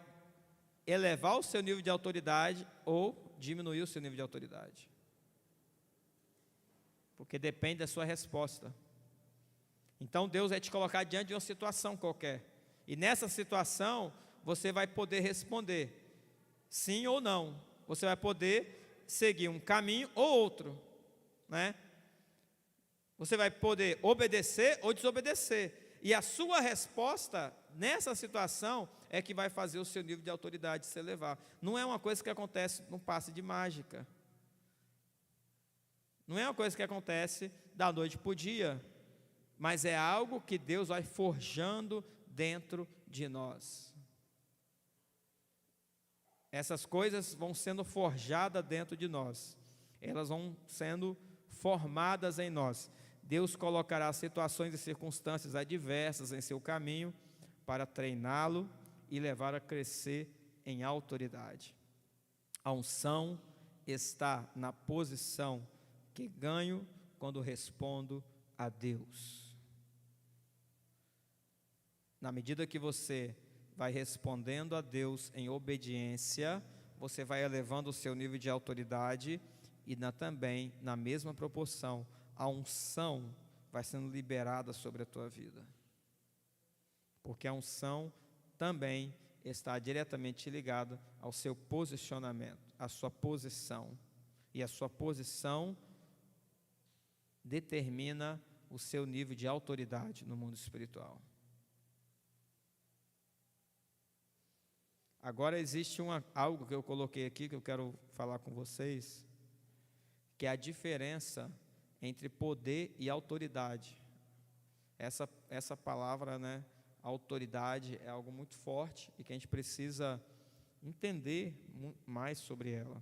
elevar o seu nível de autoridade ou diminuir o seu nível de autoridade. Porque depende da sua resposta. Então Deus vai te colocar diante de uma situação qualquer. E nessa situação, você vai poder responder. sim ou não. Você vai poder seguir um caminho ou outro, né? Você vai poder obedecer ou desobedecer. E a sua resposta nessa situação é que vai fazer o seu nível de autoridade se elevar. Não é uma coisa que acontece num passe de mágica. Não é uma coisa que acontece da noite para o dia. Mas é algo que Deus vai forjando dentro de nós. Essas coisas vão sendo forjadas dentro de nós. Elas vão sendo formadas em nós. Deus colocará situações e circunstâncias adversas em seu caminho para treiná-lo e levar a crescer em autoridade. A unção está na posição que ganho quando respondo a Deus. Na medida que você vai respondendo a Deus em obediência, você vai elevando o seu nível de autoridade e também, na mesma proporção, a unção vai sendo liberada sobre a tua vida. Porque a unção também está diretamente ligada ao seu posicionamento, à sua posição. E a sua posição determina o seu nível de autoridade no mundo espiritual. Agora existe algo que eu coloquei aqui que eu quero falar com vocês, que é a diferença entre poder e autoridade. Essa palavra, né, autoridade, é algo muito forte e que a gente precisa entender mais sobre ela.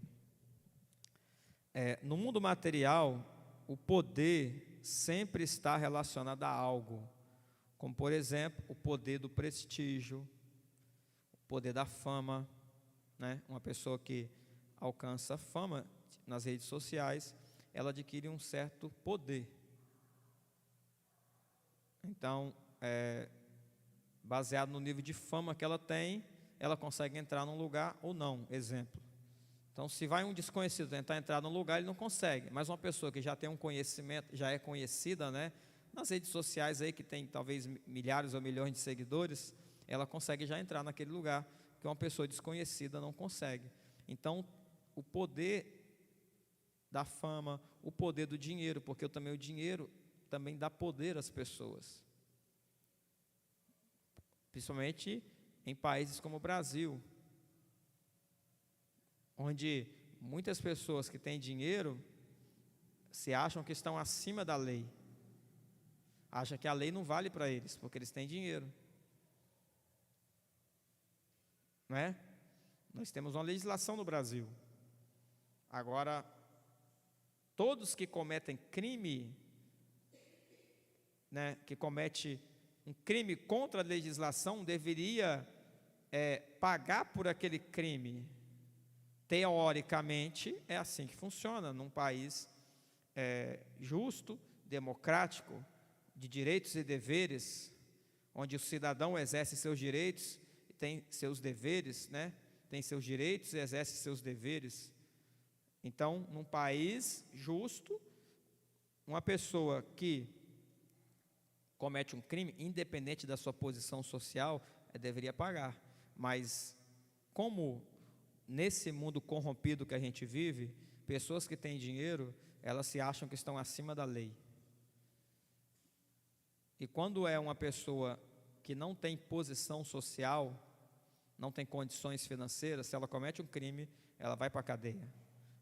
No mundo material, o poder sempre está relacionado a algo, como por exemplo, o poder do prestígio, o poder da fama, né? Uma pessoa que alcança fama nas redes sociais, ela adquire um certo poder. Então, baseado no nível de fama que ela tem, ela consegue entrar num lugar ou não, exemplo. Então, se vai um desconhecido tentar entrar num lugar, ele não consegue, mas uma pessoa que já tem um conhecimento, já é conhecida, né, nas redes sociais aí, que tem talvez milhares ou milhões de seguidores, ela consegue já entrar naquele lugar, que uma pessoa desconhecida não consegue. Então, o poder da fama, o poder do dinheiro, porque também o dinheiro também dá poder às pessoas. Principalmente em países como o Brasil, onde muitas pessoas que têm dinheiro se acham que estão acima da lei. Acham que a lei não vale para eles, porque eles têm dinheiro. Não é? Nós temos uma legislação no Brasil. Agora, todos que cometem crime, né, que comete um crime contra a legislação, deveria pagar por aquele crime. Teoricamente, é assim que funciona num país justo, democrático, de direitos e deveres, onde o cidadão exerce seus direitos, tem seus deveres, né? Tem seus direitos e exerce seus deveres. Então, num país justo, uma pessoa que comete um crime, independente da sua posição social, deveria pagar. Mas, como nesse mundo corrompido que a gente vive, pessoas que têm dinheiro, elas se acham que estão acima da lei. E quando é uma pessoa que não tem posição social, não tem condições financeiras, se ela comete um crime, ela vai para a cadeia.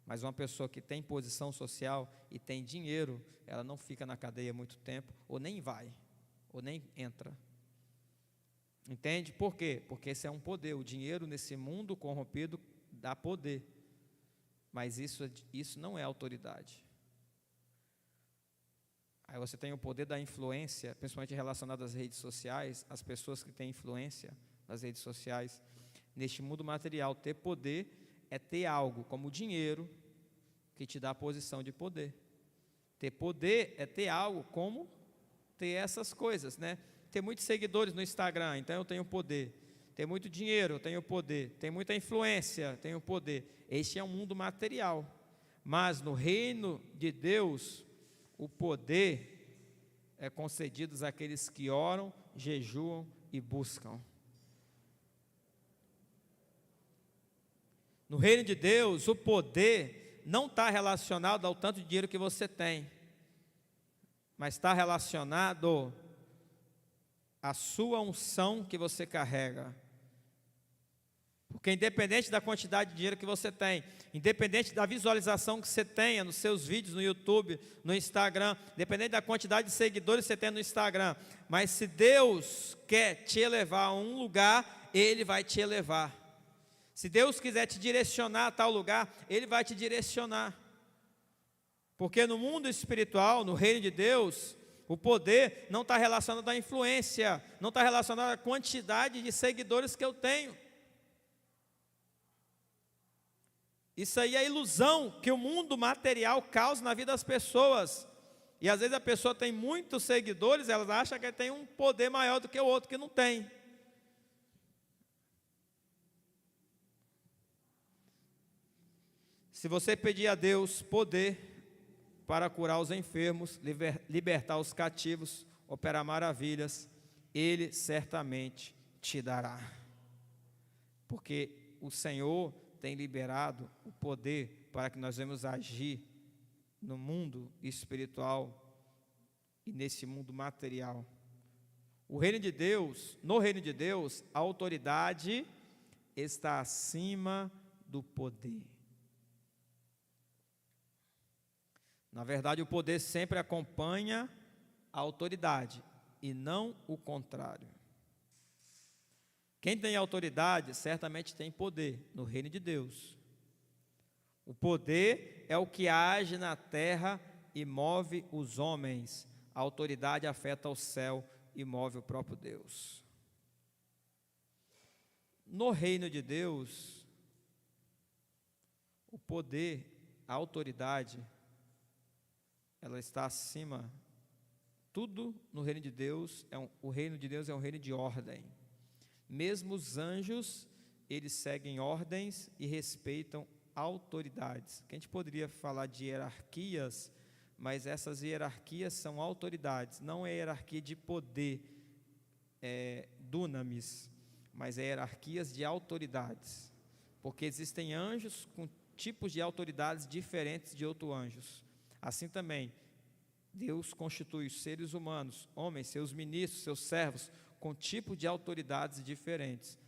Mas uma pessoa que tem posição social e tem dinheiro, ela não fica na cadeia muito tempo, ou nem vai, ou nem entra. Entende? Por quê? Porque esse é um poder. O dinheiro nesse mundo corrompido dá poder. Mas isso não é autoridade. Aí você tem o poder da influência, principalmente relacionado às redes sociais, as pessoas que têm influência nas redes sociais. Neste mundo material, ter poder é ter algo como dinheiro que te dá a posição de poder. Ter poder é ter algo como ter essas coisas, né? Ter muitos seguidores no Instagram, então eu tenho poder. Ter muito dinheiro, eu tenho poder. Ter muita influência, tenho poder. Este é um mundo material. Mas no reino de Deus, o poder é concedido àqueles que oram, jejuam e buscam. No reino de Deus, o poder não está relacionado ao tanto de dinheiro que você tem, mas está relacionado à sua unção que você carrega. Porque independente da quantidade de dinheiro que você tem, independente da visualização que você tenha nos seus vídeos no YouTube, no Instagram, independente da quantidade de seguidores que você tem no Instagram, mas se Deus quer te elevar a um lugar, Ele vai te elevar. Se Deus quiser te direcionar a tal lugar, Ele vai te direcionar. Porque no mundo espiritual, no reino de Deus, o poder não está relacionado à influência, não está relacionado à quantidade de seguidores que eu tenho. Isso aí é a ilusão que o mundo material causa na vida das pessoas. E às vezes a pessoa tem muitos seguidores, elas acham que tem um poder maior do que o outro que não tem. Se você pedir a Deus poder para curar os enfermos, libertar os cativos, operar maravilhas, Ele certamente te dará. Porque o Senhor tem liberado o poder para que nós venhamos agir no mundo espiritual e nesse mundo material. O reino de Deus, no reino de Deus, a autoridade está acima do poder. Na verdade, o poder sempre acompanha a autoridade e não o contrário. Quem tem autoridade, certamente tem poder no reino de Deus. O poder é o que age na terra e move os homens. A autoridade afeta o céu e move o próprio Deus. No reino de Deus, o poder, a autoridade, ela está acima. Tudo no reino de Deus, o reino de Deus é um reino de ordem. Mesmo os anjos, eles seguem ordens e respeitam autoridades. Que a gente poderia falar de hierarquias, mas essas hierarquias são autoridades. Não é hierarquia de poder, dunamis, mas é hierarquias de autoridades. Porque existem anjos com tipos de autoridades diferentes de outros anjos. Assim também, Deus constitui os seres humanos, homens, seus ministros, seus servos, com tipos de autoridades diferentes.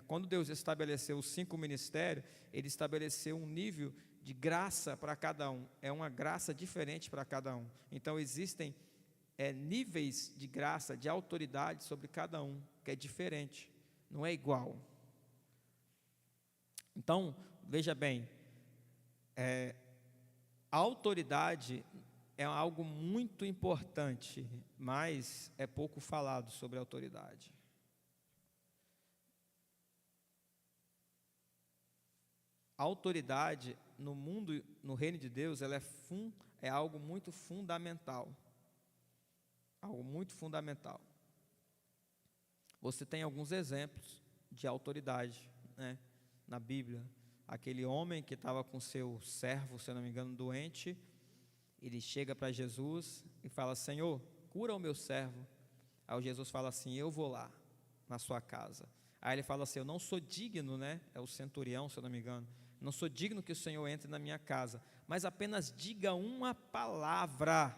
Quando Deus estabeleceu os 5 ministérios, Ele estabeleceu um nível de graça para cada um. É uma graça diferente para cada um. Então existem níveis de graça, de autoridade sobre cada um, que é diferente, não é igual. Então, veja bem, a autoridade é algo muito importante, mas é pouco falado sobre a autoridade. A autoridade no mundo, no reino de Deus, ela é algo muito fundamental. Algo muito fundamental. Você tem alguns exemplos de autoridade, na Bíblia. Aquele homem que estava com seu servo, se eu não me engano, doente, ele chega para Jesus e fala: Senhor, cura o meu servo. Aí Jesus fala assim: eu vou lá, na sua casa. Aí ele fala assim: eu não sou digno, é o centurião, se eu não me engano, não sou digno que o Senhor entre na minha casa, mas apenas diga uma palavra.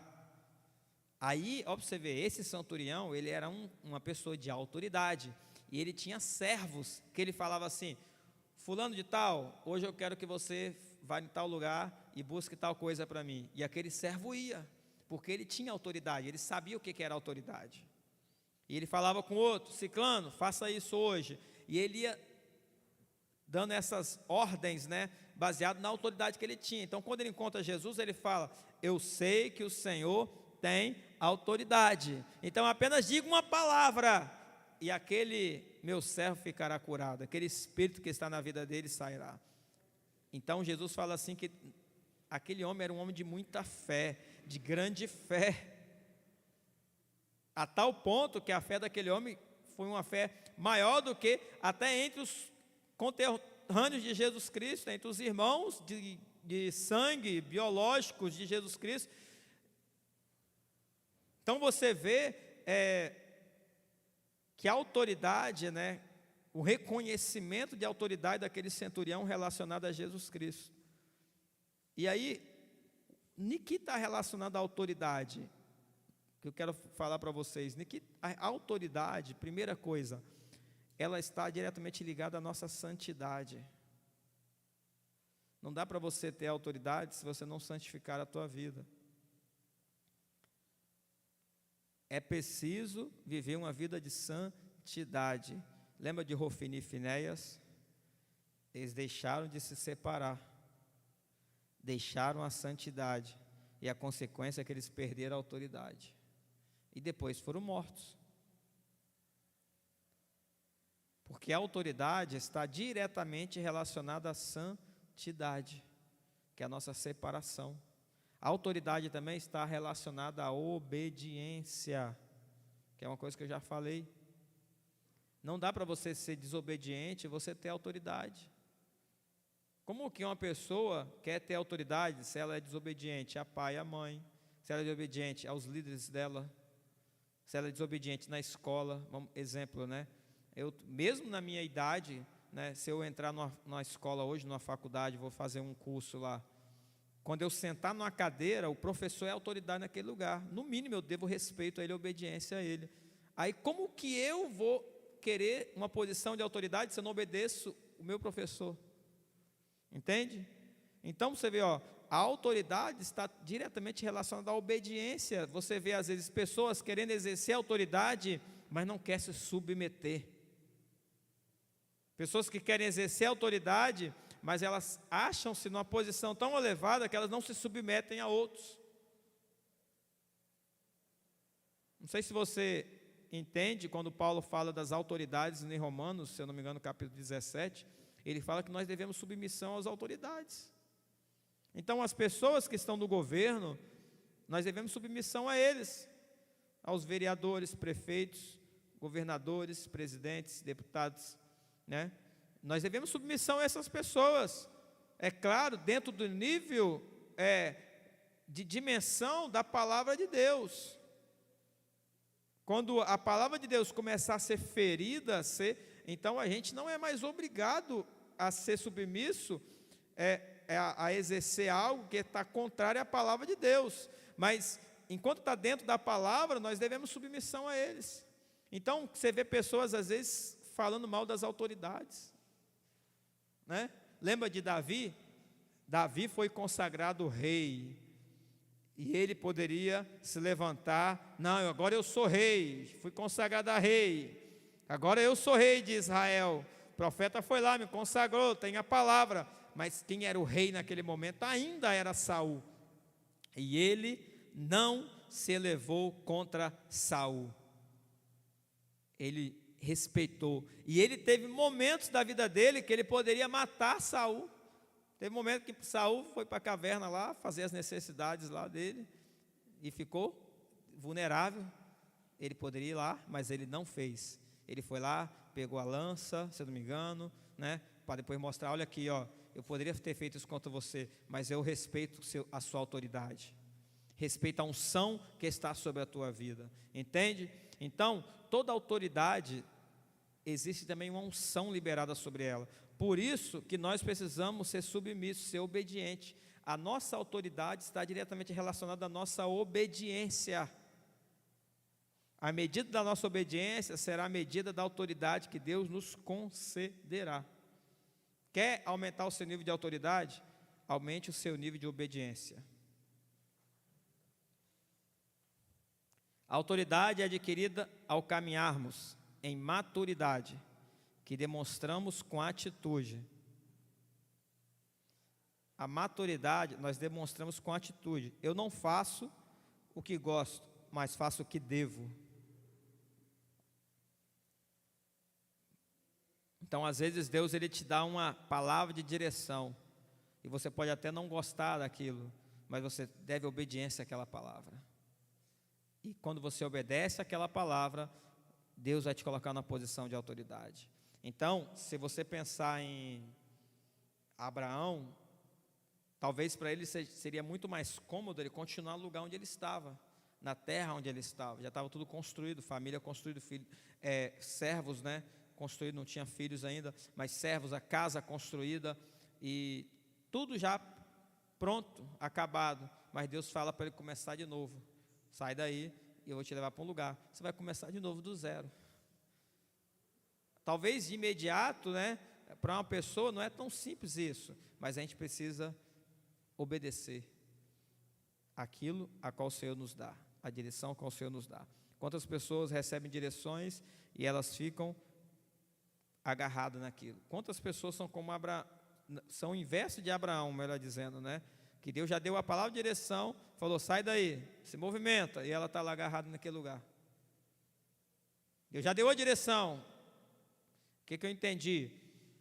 Aí, ó, para você ver, esse centurião, ele era uma pessoa de autoridade, e ele tinha servos, que ele falava assim: fulano de tal, hoje eu quero que você vá em tal lugar e busque tal coisa para mim. E aquele servo ia, porque ele tinha autoridade, ele sabia o que era autoridade. E ele falava com o outro: ciclano, faça isso hoje. E ele ia dando essas ordens, baseado na autoridade que ele tinha. Então, quando ele encontra Jesus, ele fala: eu sei que o Senhor tem autoridade, então apenas diga uma palavra, e aquele meu servo ficará curado, aquele espírito que está na vida dele sairá. Então Jesus fala assim, que aquele homem era um homem de muita fé, de grande fé, a tal ponto que a fé daquele homem foi uma fé maior do que até entre os conterrâneos de Jesus Cristo, entre os irmãos de sangue biológicos de Jesus Cristo. Então você vê que a autoridade, o reconhecimento de autoridade daquele centurião relacionado a Jesus Cristo. E aí, em que está relacionado à autoridade? Que eu quero falar para vocês. A autoridade, primeira coisa, ela está diretamente ligada à nossa santidade. Não dá para você ter autoridade se você não santificar a tua vida. É preciso viver uma vida de santidade. Lembra de Hofni e Finéias? Eles deixaram de se separar. Deixaram a santidade. E a consequência é que eles perderam a autoridade. E depois foram mortos. Porque a autoridade está diretamente relacionada à santidade, que é a nossa separação. A autoridade também está relacionada à obediência, que é uma coisa que eu já falei. Não dá para você ser desobediente e você ter autoridade. Como que uma pessoa quer ter autoridade se ela é desobediente a pai e a mãe, se ela é desobediente aos líderes dela, se ela é desobediente na escola? Exemplo, né? Eu, mesmo na minha idade, né, se eu entrar numa escola hoje, numa faculdade, vou fazer um curso lá, quando eu sentar numa cadeira, o professor é autoridade naquele lugar. No mínimo eu devo respeito a ele, obediência a ele. Aí como que eu vou querer uma posição de autoridade se eu não obedeço o meu professor? Entende? Então você vê, a autoridade está diretamente relacionada à obediência. Você vê às vezes pessoas querendo exercer autoridade, mas não quer se submeter. Pessoas que querem exercer autoridade, mas elas acham-se numa posição tão elevada que elas não se submetem a outros. Não sei se você entende quando Paulo fala das autoridades em Romanos, se eu não me engano, no capítulo 17, ele fala que nós devemos submissão às autoridades. Então, as pessoas que estão no governo, nós devemos submissão a eles, aos vereadores, prefeitos, governadores, presidentes, deputados, né? Nós devemos submissão a essas pessoas, é claro, dentro do nível de dimensão da palavra de Deus. Quando a palavra de Deus começar a ser ferida, então a gente não é mais obrigado a ser submisso, a exercer algo que está contrário à palavra de Deus. Mas, enquanto está dentro da palavra, nós devemos submissão a eles. Então, você vê pessoas, às vezes, falando mal das autoridades, né? Lembra de Davi? Davi foi consagrado rei, e ele poderia se levantar, não, agora eu sou rei, fui consagrado a rei, agora eu sou rei de Israel. O profeta foi lá, me consagrou, tem a palavra. Mas quem era o rei naquele momento ainda era Saul, e ele não se elevou contra Saul, ele respeitou, e ele teve momentos da vida dele que ele poderia matar Saul. Teve um momento que Saul foi para a caverna lá, fazer as necessidades lá dele, e ficou vulnerável. Ele poderia ir lá, mas ele não fez. Ele foi lá, pegou a lança, se eu não me engano, né, para depois mostrar, olha aqui, eu poderia ter feito isso contra você, mas eu respeito a sua autoridade. Respeita a unção que está sobre a tua vida. Entende? Então, toda autoridade, existe também uma unção liberada sobre ela. Por isso que nós precisamos ser submissos, ser obedientes. A nossa autoridade está diretamente relacionada à nossa obediência. A medida da nossa obediência será a medida da autoridade que Deus nos concederá. Quer aumentar o seu nível de autoridade? Aumente o seu nível de obediência. A autoridade é adquirida ao caminharmos em maturidade, que demonstramos com atitude. A maturidade nós demonstramos com atitude. Eu não faço o que gosto, mas faço o que devo. Então, às vezes, Deus ele te dá uma palavra de direção, e você pode até não gostar daquilo, mas você deve obediência àquela palavra. E quando você obedece àquela palavra, Deus vai te colocar na posição de autoridade. Então, se você pensar em Abraão, talvez para ele seria muito mais cômodo ele continuar no lugar onde ele estava, na terra onde ele estava. Já estava tudo construído, família construída, servos, né, construído, não tinha filhos ainda, mas servos, a casa construída e tudo já pronto, acabado. Mas Deus fala para ele começar de novo. Sai daí e eu vou te levar para um lugar. Você vai começar de novo do zero. Talvez de imediato, né? Para uma pessoa não é tão simples isso, mas a gente precisa obedecer aquilo a qual o Senhor nos dá, a direção a qual o Senhor nos dá. Quantas pessoas recebem direções e elas ficam agarradas naquilo? Quantas pessoas são como são o inverso de Abraão, melhor dizendo, né? Que Deus já deu a palavra de direção, falou, sai daí, se movimenta, e ela está lá agarrada naquele lugar. Deus já deu a direção. O que eu entendi?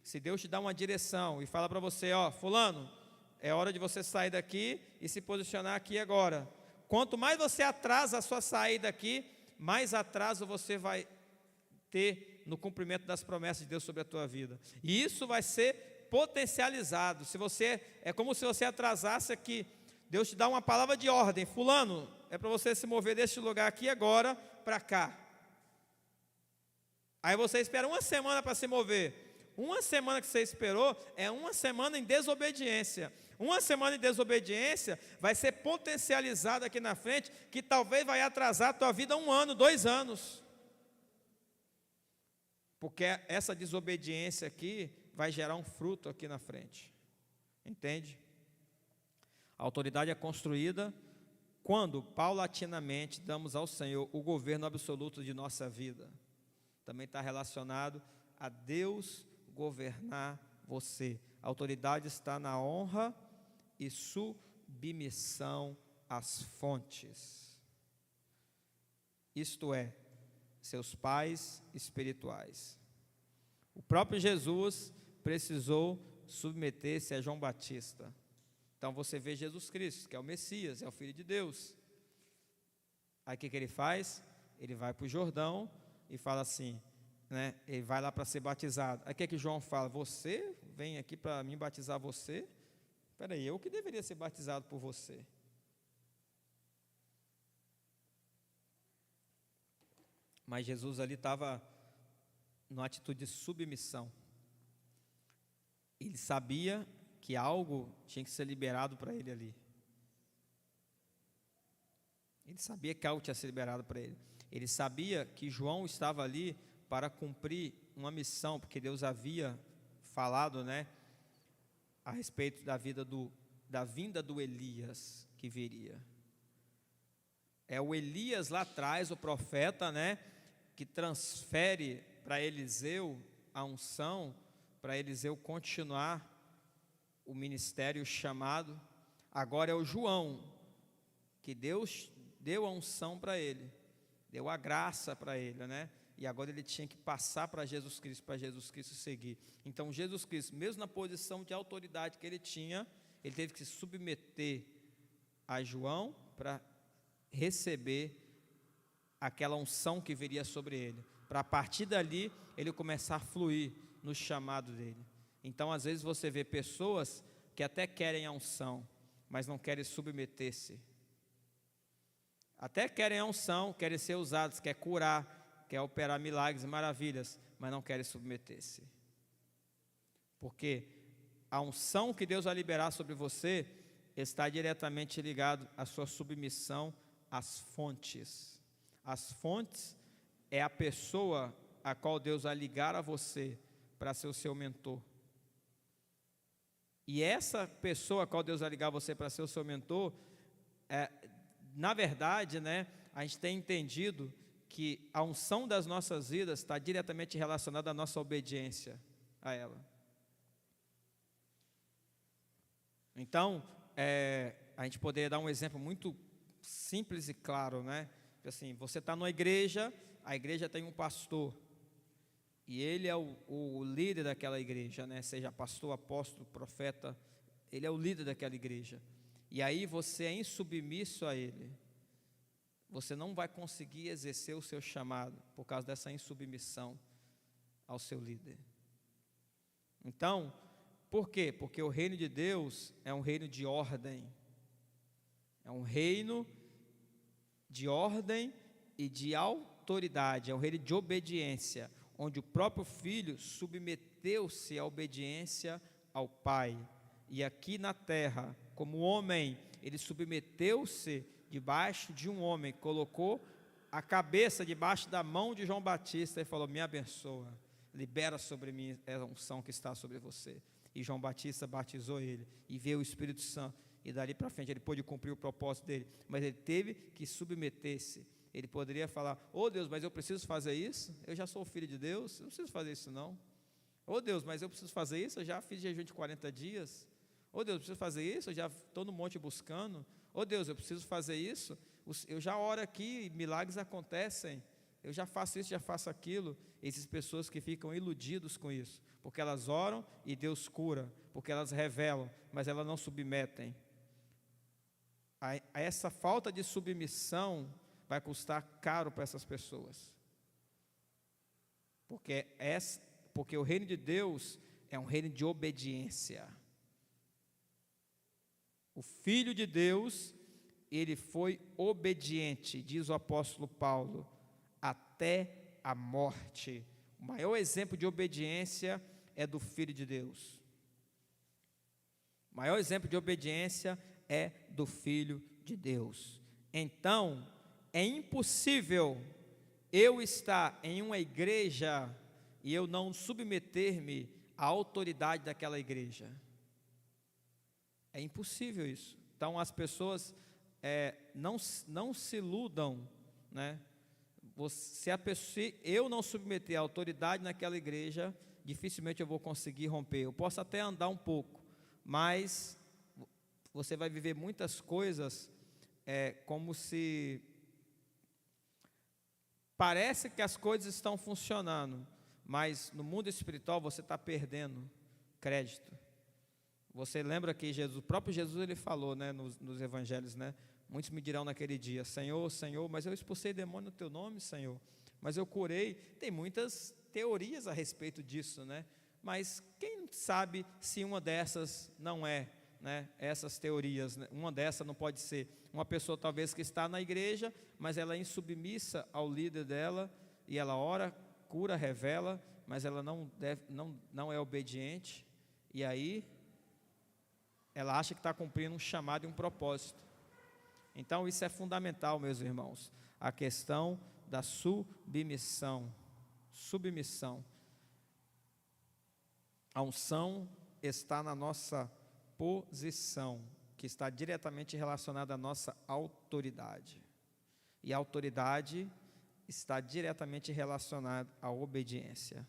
Se Deus te dá uma direção e fala para você, ó, fulano, é hora de você sair daqui e se posicionar aqui agora. Quanto mais você atrasa a sua saída aqui, mais atraso você vai ter no cumprimento das promessas de Deus sobre a tua vida. E isso vai ser potencializado. É como se você atrasasse aqui. Deus te dá uma palavra de ordem, fulano, é para você se mover deste lugar aqui agora para cá. Aí você espera uma semana para se mover. Uma semana que você esperou é uma semana em desobediência. Uma semana em desobediência vai ser potencializada aqui na frente, que talvez vai atrasar a tua vida 1 ano, 2 anos. Porque essa desobediência aqui vai gerar um fruto aqui na frente. Entende? A autoridade é construída quando paulatinamente damos ao Senhor o governo absoluto de nossa vida. Também está relacionado a Deus governar você. A autoridade está na honra e submissão às fontes. Isto é, seus pais espirituais. O próprio Jesus precisou submeter-se a João Batista. Então você vê Jesus Cristo, que é o Messias, é o Filho de Deus. Aí o que ele faz? Ele vai para o Jordão e fala assim, né? Ele vai lá para ser batizado. Aí o que João fala? Você vem aqui para mim batizar você? Espera aí, eu que deveria ser batizado por você. Mas Jesus ali estava numa atitude de submissão. Ele sabia que algo tinha que ser liberado para ele ali. Ele sabia que algo tinha que ser liberado para ele. Ele sabia que João estava ali para cumprir uma missão, porque Deus havia falado, né, a respeito da vinda do Elias que viria. É o Elias lá atrás, o profeta, né, que transfere para Eliseu a unção, para Eliseu continuar o ministério chamado. Agora é o João, que Deus deu a unção para ele, deu a graça para ele, né? E agora ele tinha que passar para Jesus Cristo seguir. Então Jesus Cristo, mesmo na posição de autoridade que ele tinha, ele teve que se submeter a João para receber aquela unção que viria sobre ele, para a partir dali ele começar a fluir no chamado dele. Então às vezes você vê pessoas que até querem a unção, mas não querem submeter-se. Até querem a unção, querem ser usados, querem curar, quer operar milagres e maravilhas, mas não querem submeter-se. Porque a unção que Deus vai liberar sobre você está diretamente ligado à sua submissão às fontes. As fontes é a pessoa a qual Deus vai ligar a você para ser o seu mentor. E essa pessoa a qual Deus vai ligar você para ser o seu mentor, na verdade, né, a gente tem entendido que a unção das nossas vidas está diretamente relacionada à nossa obediência a ela. Então, a gente poderia dar um exemplo muito simples e claro, né? Assim, você está numa igreja, a igreja tem um pastor, e ele é o líder daquela igreja, né? Seja pastor, apóstolo, profeta, ele é o líder daquela igreja. E aí você é insubmisso a ele. Você não vai conseguir exercer o seu chamado por causa dessa insubmissão ao seu líder. Então, por quê? Porque o reino de Deus é um reino de ordem. É um reino de ordem e de autoridade. É um reino de obediência, onde o próprio Filho submeteu-se à obediência ao Pai. E aqui na terra, como homem, ele submeteu-se debaixo de um homem, colocou a cabeça debaixo da mão de João Batista e falou: me abençoa, libera sobre mim a unção que está sobre você. E João Batista batizou ele, e veio o Espírito Santo, e dali para frente ele pôde cumprir o propósito dele, mas ele teve que submeter-se. Ele poderia falar: oh Deus, mas eu preciso fazer isso? Eu já sou filho de Deus, eu não preciso fazer isso não. Oh Deus, mas eu preciso fazer isso? Eu já fiz jejum de 40 dias. Oh Deus, eu preciso fazer isso? Eu já estou no monte buscando. Oh Deus, eu preciso fazer isso? Eu já oro aqui, milagres acontecem. Eu já faço isso, já faço aquilo. Essas pessoas que ficam iludidos com isso, porque elas oram e Deus cura, porque elas revelam, mas elas não submetem. Essa falta de submissão vai custar caro para essas pessoas, porque o reino de Deus é um reino de obediência. O Filho de Deus, ele foi obediente, diz o apóstolo Paulo, até a morte. O maior exemplo de obediência é do Filho de Deus. O maior exemplo de obediência é do Filho de Deus. Então, é impossível eu estar em uma igreja e eu não submeter-me à autoridade daquela igreja. É impossível isso. Então as pessoas não se iludam, né? Se eu não submeter a autoridade naquela igreja, dificilmente eu vou conseguir romper. Eu posso até andar um pouco, mas você vai viver muitas coisas como se parece que as coisas estão funcionando, mas no mundo espiritual você está perdendo crédito. Você lembra que o próprio Jesus ele falou, né, nos evangelhos, né? Muitos me dirão naquele dia: Senhor, Senhor, mas eu expulsei demônio no teu nome, Senhor, mas eu curei. Tem muitas teorias a respeito disso, né? Mas quem sabe se uma dessas não é, né? Essas teorias, né? Uma dessas não pode ser uma pessoa talvez que está na igreja, mas ela é insubmissa ao líder dela, e ela ora, cura, revela, mas ela não é obediente, e aí ela acha que está cumprindo um chamado e um propósito. Então isso é fundamental, meus irmãos, a questão da submissão. A unção está na nossa posição, que está diretamente relacionada à nossa autoridade. E a autoridade está diretamente relacionada à obediência.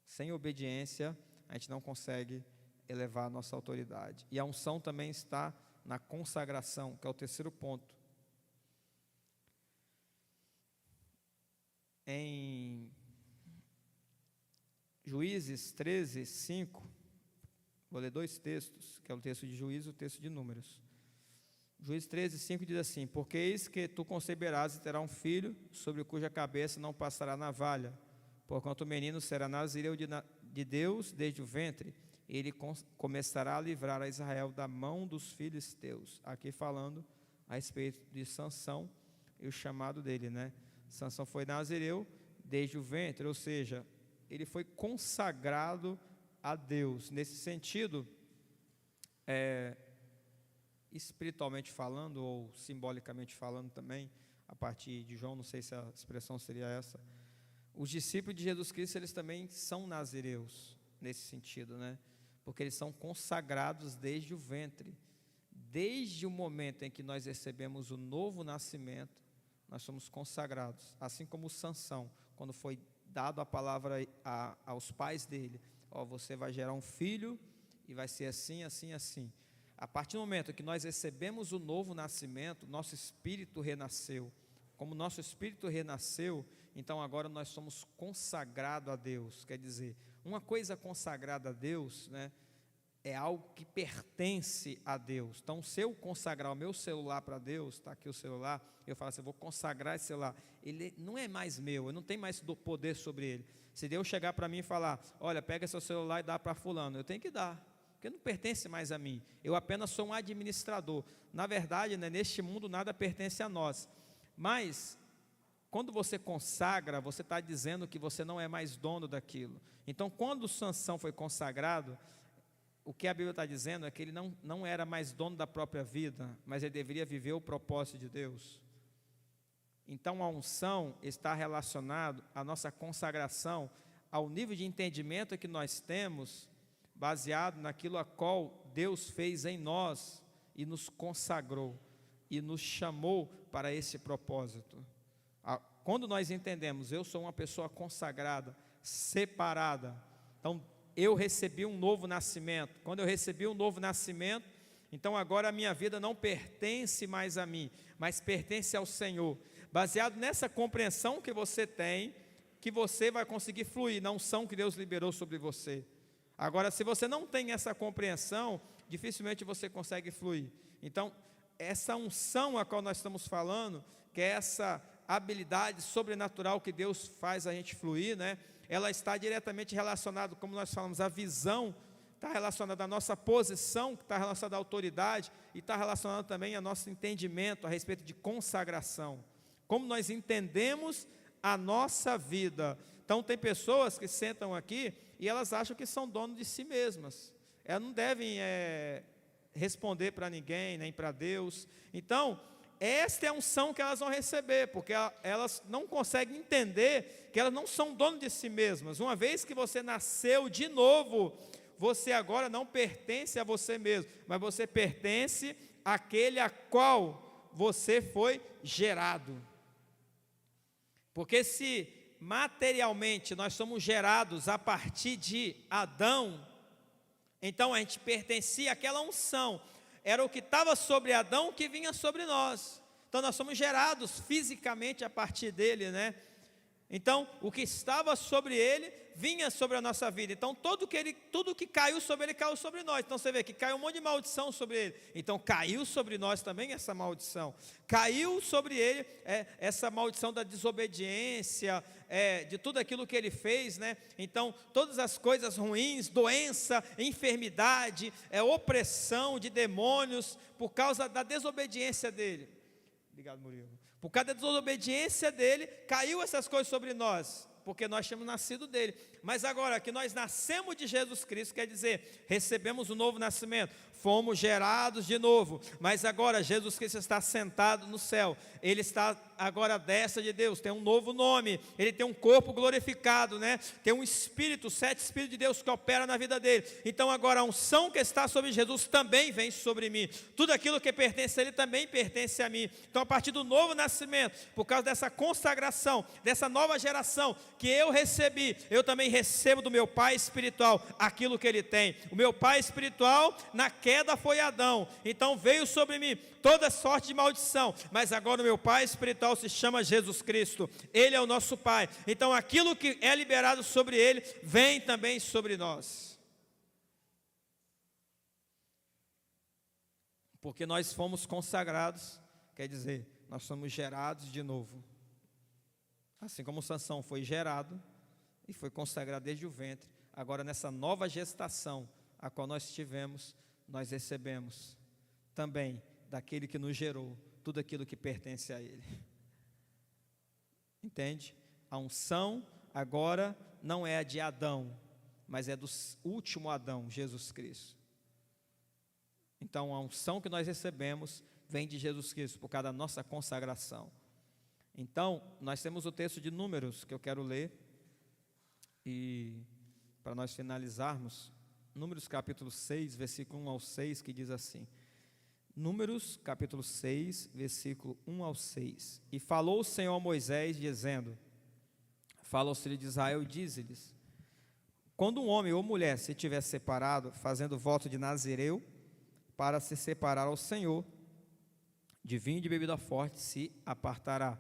Sem obediência, a gente não consegue elevar a nossa autoridade. E a unção também está na consagração, que é o terceiro ponto. Em Juízes 13, 5, vou ler dois textos, que é o texto de Juízes e o texto de Números. Juízes 13, 5 diz assim: porque eis que tu conceberás e terás um filho, sobre cuja cabeça não passará navalha, porquanto o menino será nazireu de Deus desde o ventre, ele começará a livrar a Israel da mão dos filisteus. Aqui falando a respeito de Sansão e o chamado dele, né? Sansão foi nazireu desde o ventre, ou seja, ele foi consagrado a Deus. Nesse sentido, espiritualmente falando, ou simbolicamente falando também, a partir de João, não sei se a expressão seria essa, os discípulos de Jesus Cristo, eles também são nazireus, nesse sentido, né? Porque eles são consagrados desde o ventre. Desde o momento em que nós recebemos o novo nascimento, nós somos consagrados. Assim como Sansão, quando foi dado a palavra aos pais dele: ó, você vai gerar um filho e vai ser assim, assim, assim. A partir do momento que nós recebemos o novo nascimento, nosso espírito renasceu. Como nosso espírito renasceu, então agora nós somos consagrados a Deus. Quer dizer, uma coisa consagrada a Deus, né, é algo que pertence a Deus. Então, se eu consagrar o meu celular para Deus, está aqui o celular, eu falo assim: eu vou consagrar esse celular, ele não é mais meu, eu não tenho mais poder sobre ele. Se Deus chegar para mim e falar: olha, pega seu celular e dá para fulano, eu tenho que dar, porque não pertence mais a mim, eu apenas sou um administrador. Na verdade, né, neste mundo nada pertence a nós, mas quando você consagra, você está dizendo que você não é mais dono daquilo. Então, quando Sansão foi consagrado, o que a Bíblia está dizendo é que ele não era mais dono da própria vida, mas ele deveria viver o propósito de Deus. Então, a unção está relacionada à nossa consagração, ao nível de entendimento que nós temos, baseado naquilo a qual Deus fez em nós e nos consagrou e nos chamou para esse propósito. Quando nós entendemos, eu sou uma pessoa consagrada, separada, então eu recebi um novo nascimento. Quando eu recebi um novo nascimento, então agora a minha vida não pertence mais a mim, mas pertence ao Senhor. Baseado nessa compreensão que você tem, que você vai conseguir fluir na unção que Deus liberou sobre você. Agora, se você não tem essa compreensão, dificilmente você consegue fluir. Então, essa unção a qual nós estamos falando, que é essa habilidade sobrenatural que Deus faz a gente fluir, né? Ela está diretamente relacionada, como nós falamos, a visão, está relacionada à nossa posição, está relacionada à autoridade, e está relacionada também ao nosso entendimento a respeito de consagração. Como nós entendemos a nossa vida. Então, tem pessoas que sentam aqui e elas acham que são donos de si mesmas. Elas não devem responder para ninguém, nem para Deus. Então, esta é a unção que elas vão receber, porque elas não conseguem entender que elas não são donos de si mesmas. Uma vez que você nasceu de novo, você agora não pertence a você mesmo, mas você pertence àquele a qual você foi gerado. Porque se materialmente nós somos gerados a partir de Adão, então a gente pertencia àquela unção. Era o que estava sobre Adão que vinha sobre nós. Então nós somos gerados fisicamente a partir dele, né? Então o que estava sobre ele vinha sobre a nossa vida. Então tudo que caiu sobre ele caiu sobre nós. Então você vê que caiu um monte de maldição sobre ele. Então caiu sobre nós também essa maldição. Caiu sobre ele essa maldição da desobediência, de tudo aquilo que ele fez, né? Então todas as coisas ruins, doença, enfermidade, opressão de demônios, por causa da desobediência dele. Obrigado, Murilo. Por causa da desobediência dele, caiu essas coisas sobre nós, porque nós tínhamos nascido dele. Mas agora que nós nascemos de Jesus Cristo, quer dizer, recebemos um novo nascimento, fomos gerados de novo, mas agora Jesus Cristo está sentado no céu, Ele está agora à destra de Deus, tem um novo nome, Ele tem um corpo glorificado, né? Tem um Espírito, 7 Espíritos de Deus que opera na vida dele. Então agora a unção que está sobre Jesus também vem sobre mim, tudo aquilo que pertence a Ele também pertence a mim. Então a partir do novo nascimento, por causa dessa consagração, dessa nova geração que eu recebi, eu também recebo do meu pai espiritual aquilo que ele tem. O meu pai espiritual na queda foi Adão, então veio sobre mim toda sorte de maldição, mas agora o meu pai espiritual se chama Jesus Cristo, ele é o nosso pai. Então aquilo que é liberado sobre ele vem também sobre nós, porque nós fomos consagrados, quer dizer, nós somos gerados de novo. Assim como Sansão foi gerado e foi consagrado desde o ventre, agora nessa nova gestação a qual nós tivemos, nós recebemos também daquele que nos gerou tudo aquilo que pertence a Ele. Entende? A unção agora não é a de Adão, mas é do último Adão, Jesus Cristo. Então a unção que nós recebemos vem de Jesus Cristo por causa da nossa consagração. Então, nós temos o texto de Números que eu quero ler, e para nós finalizarmos, Números capítulo 6, versículo 1 ao 6, que diz assim: Números capítulo 6, versículo 1 ao 6. E falou o Senhor a Moisés, dizendo: fala aos filhos de Israel e dize-lhes: quando um homem ou mulher se tiver separado, fazendo voto de Nazireu, para se separar ao Senhor, de vinho e de bebida forte se apartará.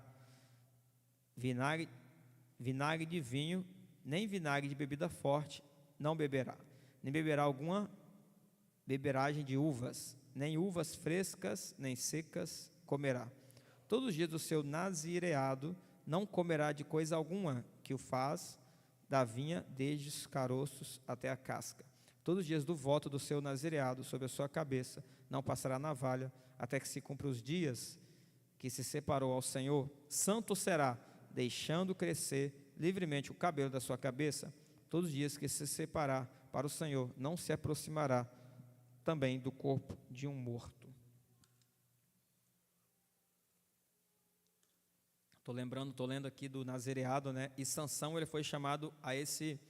Vinagre de vinho, nem vinagre de bebida forte não beberá, nem beberá alguma beberagem de uvas, nem uvas frescas, nem secas comerá. Todos os dias do seu nazireado não comerá de coisa alguma que o faz da vinha, desde os caroços até a casca. Todos os dias do voto do seu nazireado sobre a sua cabeça não passará navalha, até que se cumpra os dias que se separou ao Senhor. Santo será, deixando crescer livremente o cabelo da sua cabeça, todos os dias que se separar para o Senhor, não se aproximará também do corpo de um morto. Estou lendo aqui do nazireado, né? E Sansão, ele foi chamado a esse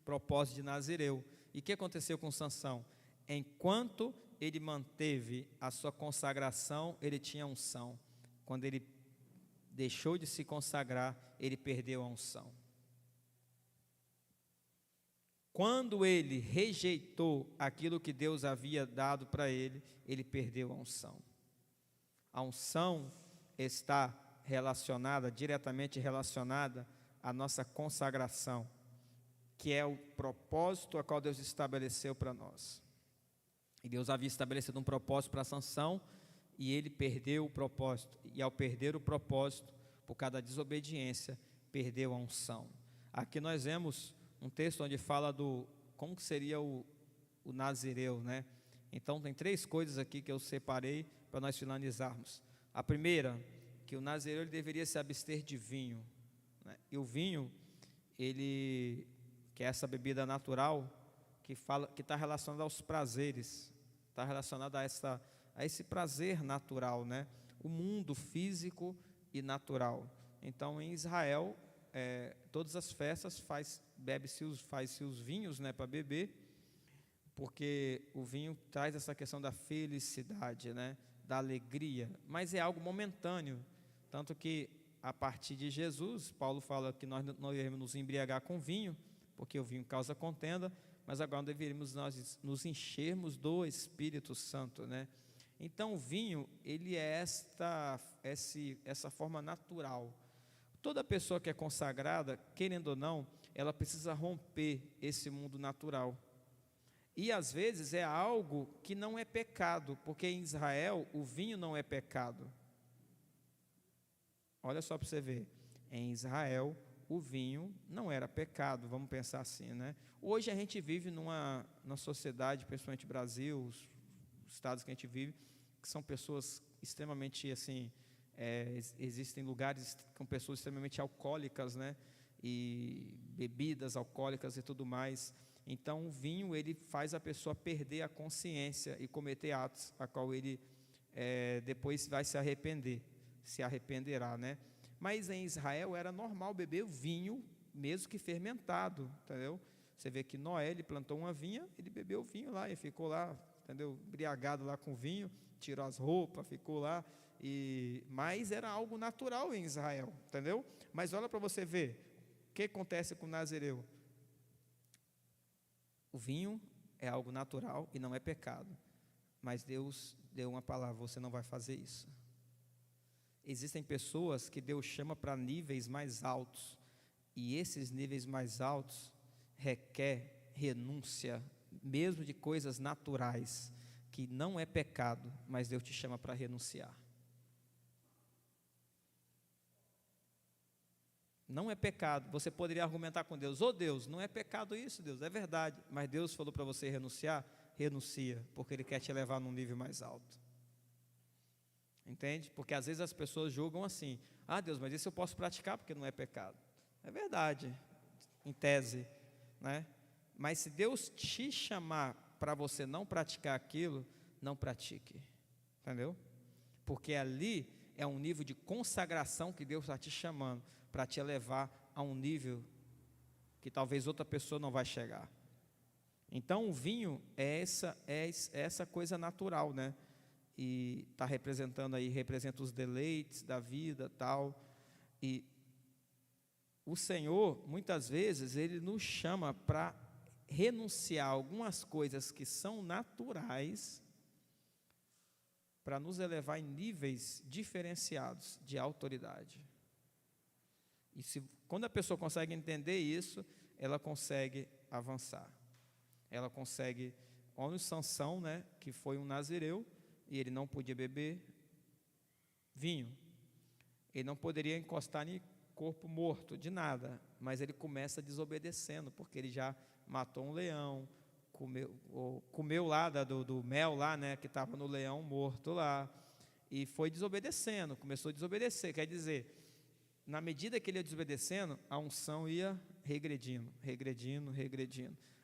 propósito de nazireu. E o que aconteceu com Sansão? Enquanto ele manteve a sua consagração, ele tinha unção. Quando ele deixou de se consagrar, ele perdeu a unção. Quando ele rejeitou aquilo que Deus havia dado para ele, ele perdeu a unção. A unção está diretamente relacionada à nossa consagração, que é o propósito a qual Deus estabeleceu para nós. E Deus havia estabelecido um propósito para Sansão, e ele perdeu o propósito. E ao perder o propósito, por causa da desobediência, perdeu a unção. Aqui nós vemos um texto onde fala como que seria o nazireu, né? Então tem 3 coisas aqui que eu separei para nós finalizarmos. A primeira, que o nazireu ele deveria se abster de vinho, né? E o vinho, que é essa bebida natural, que está relacionada aos prazeres, está relacionada a esse prazer natural, né? O mundo físico e natural. Então, em Israel, todas as festas faz-se os vinhos, né, para beber, porque o vinho traz essa questão da felicidade, né, da alegria, mas é algo momentâneo, tanto que a partir de Jesus, Paulo fala que nós não devemos nos embriagar com vinho, porque o vinho causa contenda, mas agora deveríamos nós nos enchermos do Espírito Santo, né? Então o vinho, ele é essa forma natural. Toda pessoa que é consagrada, querendo ou não, ela precisa romper esse mundo natural. E às vezes é algo que não é pecado, porque em Israel o vinho não é pecado. Olha só para você ver, em Israel o vinho não era pecado, vamos pensar assim, né? Hoje a gente vive numa sociedade, principalmente Brasil, os estados que a gente vive, que são pessoas extremamente assim, existem lugares com pessoas extremamente alcoólicas, né? E bebidas alcoólicas e tudo mais. Então o vinho ele faz a pessoa perder a consciência e cometer atos a qual ele depois vai se arrependerá, né? Mas em Israel era normal beber vinho, mesmo que fermentado, entendeu? Você vê que Noé, ele plantou uma vinha, ele bebeu vinho lá e ficou lá, entendeu? Embriagado lá com vinho, tirou as roupas, ficou lá, mas era algo natural em Israel, entendeu? Mas olha para você ver, o que acontece com o nazireu? O vinho é algo natural e não é pecado, mas Deus deu uma palavra, você não vai fazer isso. Existem pessoas que Deus chama para níveis mais altos, e esses níveis mais altos requer renúncia, mesmo de coisas naturais, que não é pecado, mas Deus te chama para renunciar. Não é pecado, você poderia argumentar com Deus, Deus, não é pecado isso, Deus, é verdade, mas Deus falou para você renunciar, renuncia, porque Ele quer te levar num nível mais alto. Entende? Porque às vezes as pessoas julgam assim, Deus, mas isso eu posso praticar porque não é pecado. É verdade, em tese, né? Mas se Deus te chamar para você não praticar aquilo, não pratique, entendeu? Porque ali é um nível de consagração que Deus está te chamando, para te levar a um nível que talvez outra pessoa não vai chegar. Então o vinho é essa coisa natural, né? E está representa os deleites da vida, tal. E o Senhor, muitas vezes, Ele nos chama para renunciar a algumas coisas que são naturais, para nos elevar em níveis diferenciados de autoridade. E quando a pessoa consegue entender isso, ela consegue avançar. Ela consegue, olha o Sansão, né, que foi um nazireu, e ele não podia beber vinho. Ele não poderia encostar em corpo morto, de nada. Mas ele começa desobedecendo, porque ele já matou um leão, comeu lá do mel lá, né, que estava no leão morto lá, e foi desobedecendo, começou a desobedecer. Quer dizer, na medida que ele ia desobedecendo, a unção ia regredindo,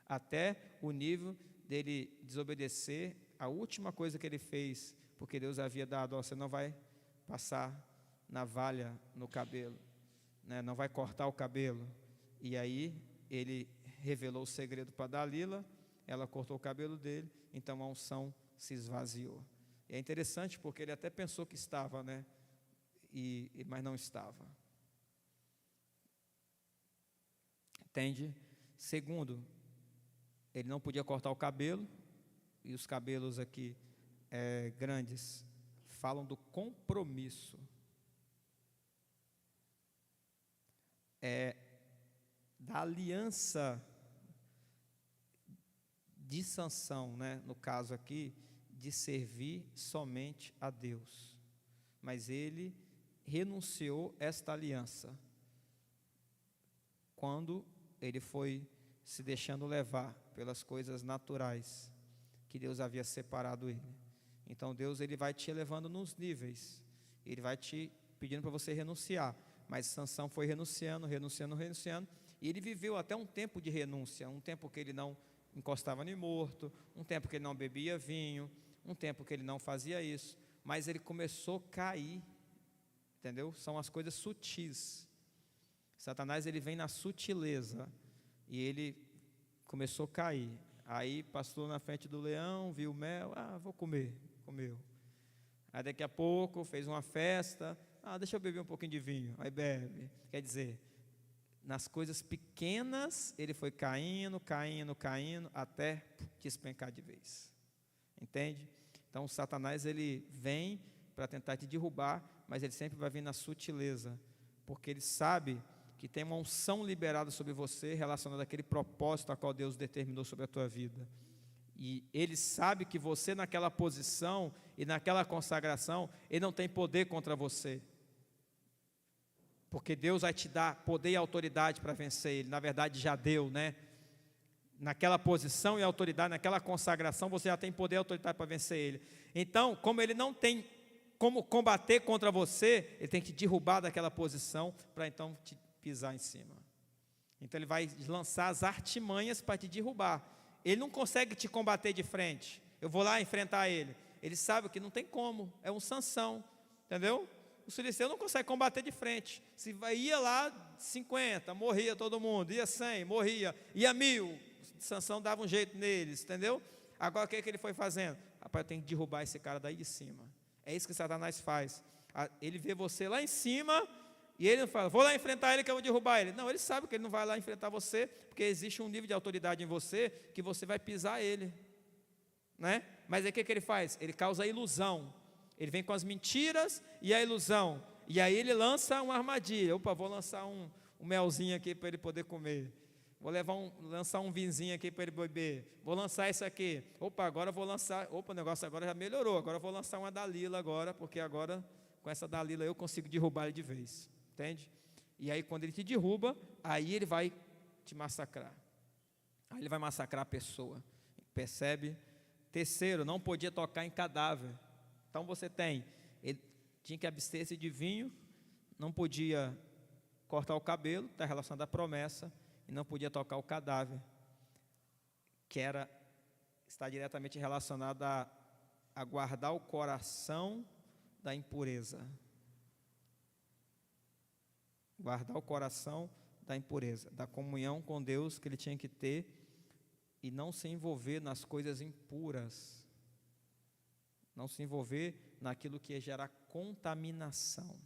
até o nível dele desobedecer a última coisa que ele fez, porque Deus havia dado: ó, você não vai passar navalha no cabelo, né? Não vai cortar o cabelo. E aí ele revelou o segredo para Dalila, ela cortou o cabelo dele, então a unção se esvaziou. E é interessante porque ele até pensou que estava, né? Mas não estava. Entende? Segundo, ele não podia cortar o cabelo, e os cabelos aqui grandes falam do compromisso. Da aliança de Sansão, né? No caso aqui, de servir somente a Deus. Mas ele renunciou esta aliança quando ele foi se deixando levar pelas coisas naturais que Deus havia separado ele. Então Deus, ele vai te levando nos níveis, ele vai te pedindo para você renunciar. Mas Sansão foi renunciando, e ele viveu até um tempo de renúncia, um tempo que ele não encostava nem morto, um tempo que ele não bebia vinho, um tempo que ele não fazia isso, mas ele começou a cair, entendeu? São as coisas sutis. Satanás, ele vem na sutileza, e ele começou a cair. Aí passou na frente do leão, viu o mel, vou comer, comeu. Aí daqui a pouco fez uma festa, deixa eu beber um pouquinho de vinho, aí bebe. Quer dizer, nas coisas pequenas ele foi caindo, até despencar de vez. Entende? Então o Satanás, ele vem para tentar te derrubar, mas ele sempre vai vir na sutileza, porque ele sabe que tem uma unção liberada sobre você, relacionada àquele propósito a qual Deus determinou sobre a tua vida. E ele sabe que você, naquela posição e naquela consagração, ele não tem poder contra você, porque Deus vai te dar poder e autoridade para vencer ele. Na verdade já deu, né? Naquela posição e autoridade, naquela consagração, você já tem poder e autoridade para vencer ele. Então, como ele não tem como combater contra você, ele tem que te derrubar daquela posição, para então te pisar em cima. Então ele vai lançar as artimanhas para te derrubar. Ele não consegue te combater de frente. Eu vou lá enfrentar ele. Ele sabe que não tem como, é um Sansão, entendeu? O filisteu não consegue combater de frente. Se ia lá 50, morria todo mundo, ia 100, morria, ia 1000, Sansão dava um jeito neles, entendeu? Agora o que ele foi fazendo? Rapaz, eu tenho que derrubar esse cara daí de cima. É isso que Satanás faz. Ele vê você lá em cima e ele fala: vou lá enfrentar ele que eu vou derrubar ele. Não, ele sabe que ele não vai lá enfrentar você, porque existe um nível de autoridade em você que você vai pisar ele, né? Mas aí o que ele faz? Ele causa a ilusão. Ele vem com as mentiras e a ilusão, e aí ele lança uma armadilha. Opa, vou lançar um melzinho aqui para ele poder comer. Vou lançar um vinzinho aqui para ele beber. Vou lançar isso aqui. Opa, agora vou lançar. Opa, o negócio agora já melhorou. Agora eu vou lançar uma Dalila agora, porque agora com essa Dalila eu consigo derrubar ele de vez. Entende? E aí quando ele te derruba, aí ele vai te massacrar. Aí ele vai massacrar a pessoa. Percebe? Terceiro, não podia tocar em cadáver. Então você ele tinha que abster-se de vinho, não podia cortar o cabelo, está relacionado à promessa, e não podia tocar o cadáver, que está diretamente relacionado a guardar o coração da impureza. Guardar o coração da impureza, da comunhão com Deus que ele tinha que ter, e não se envolver nas coisas impuras, não se envolver naquilo que gera contaminação.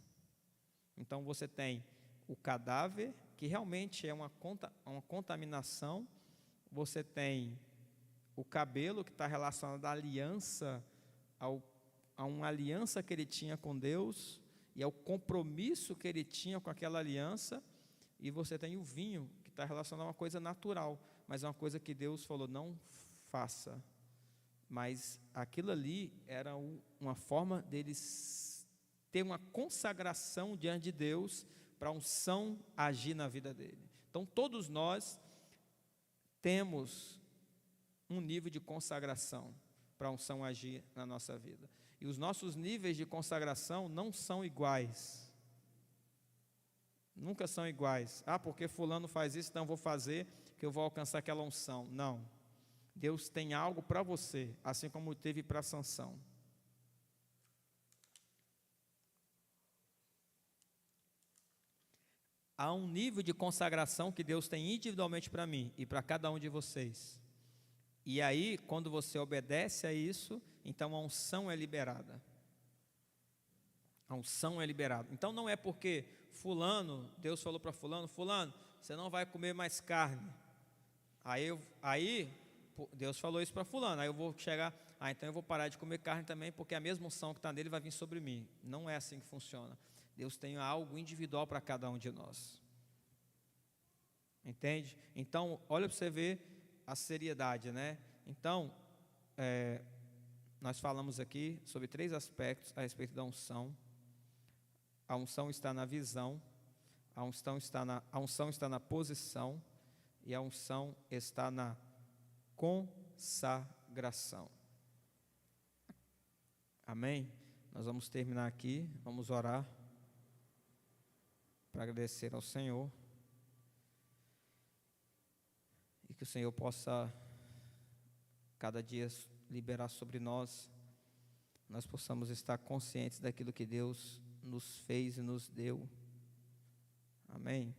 Então você tem o cadáver, que realmente é uma contaminação. Você tem o cabelo, que está relacionado à aliança, a uma aliança que ele tinha com Deus, e ao compromisso que ele tinha com aquela aliança. E você tem o vinho, que está relacionado a uma coisa natural, mas é uma coisa que Deus falou: não faça. Mas aquilo ali era uma forma deles ter uma consagração diante de Deus, para a unção agir na vida dele. Então todos nós temos um nível de consagração para a unção agir na nossa vida. E os nossos níveis de consagração não são iguais. Nunca são iguais. Ah, porque fulano faz isso, então eu vou fazer, que eu vou alcançar aquela unção. Não. Deus tem algo para você, assim como teve para Sansão. Há um nível de consagração que Deus tem individualmente para mim e para cada um de vocês. E aí, quando você obedece a isso, então a unção é liberada. A unção é liberada. Então não é porque fulano, Deus falou para fulano, fulano, você não vai comer mais carne. Aí Deus falou isso para fulano, aí eu vou chegar, então eu vou parar de comer carne também, porque a mesma unção que está nele vai vir sobre mim. Não é assim que funciona. Deus tem algo individual para cada um de nós. Entende? Então, olha para você ver a seriedade, né? Então, nós falamos aqui sobre 3 aspectos a respeito da unção. A unção está na visão, a unção está na posição e a unção está na consagração. Amém? Nós vamos terminar aqui, vamos orar para agradecer ao Senhor e que o Senhor possa cada dia liberar sobre nós possamos estar conscientes daquilo que Deus nos fez e nos deu. Amém?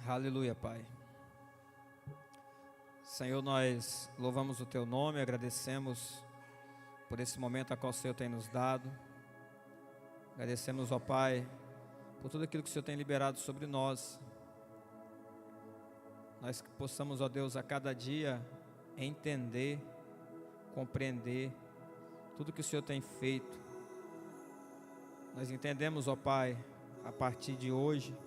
Aleluia, Pai. Senhor, nós louvamos o Teu nome, agradecemos por esse momento a qual o Senhor tem nos dado. Agradecemos, ó Pai, por tudo aquilo que o Senhor tem liberado sobre nós. Nós que possamos, ó Deus, a cada dia entender, compreender tudo que o Senhor tem feito. Nós entendemos, ó Pai, a partir de hoje,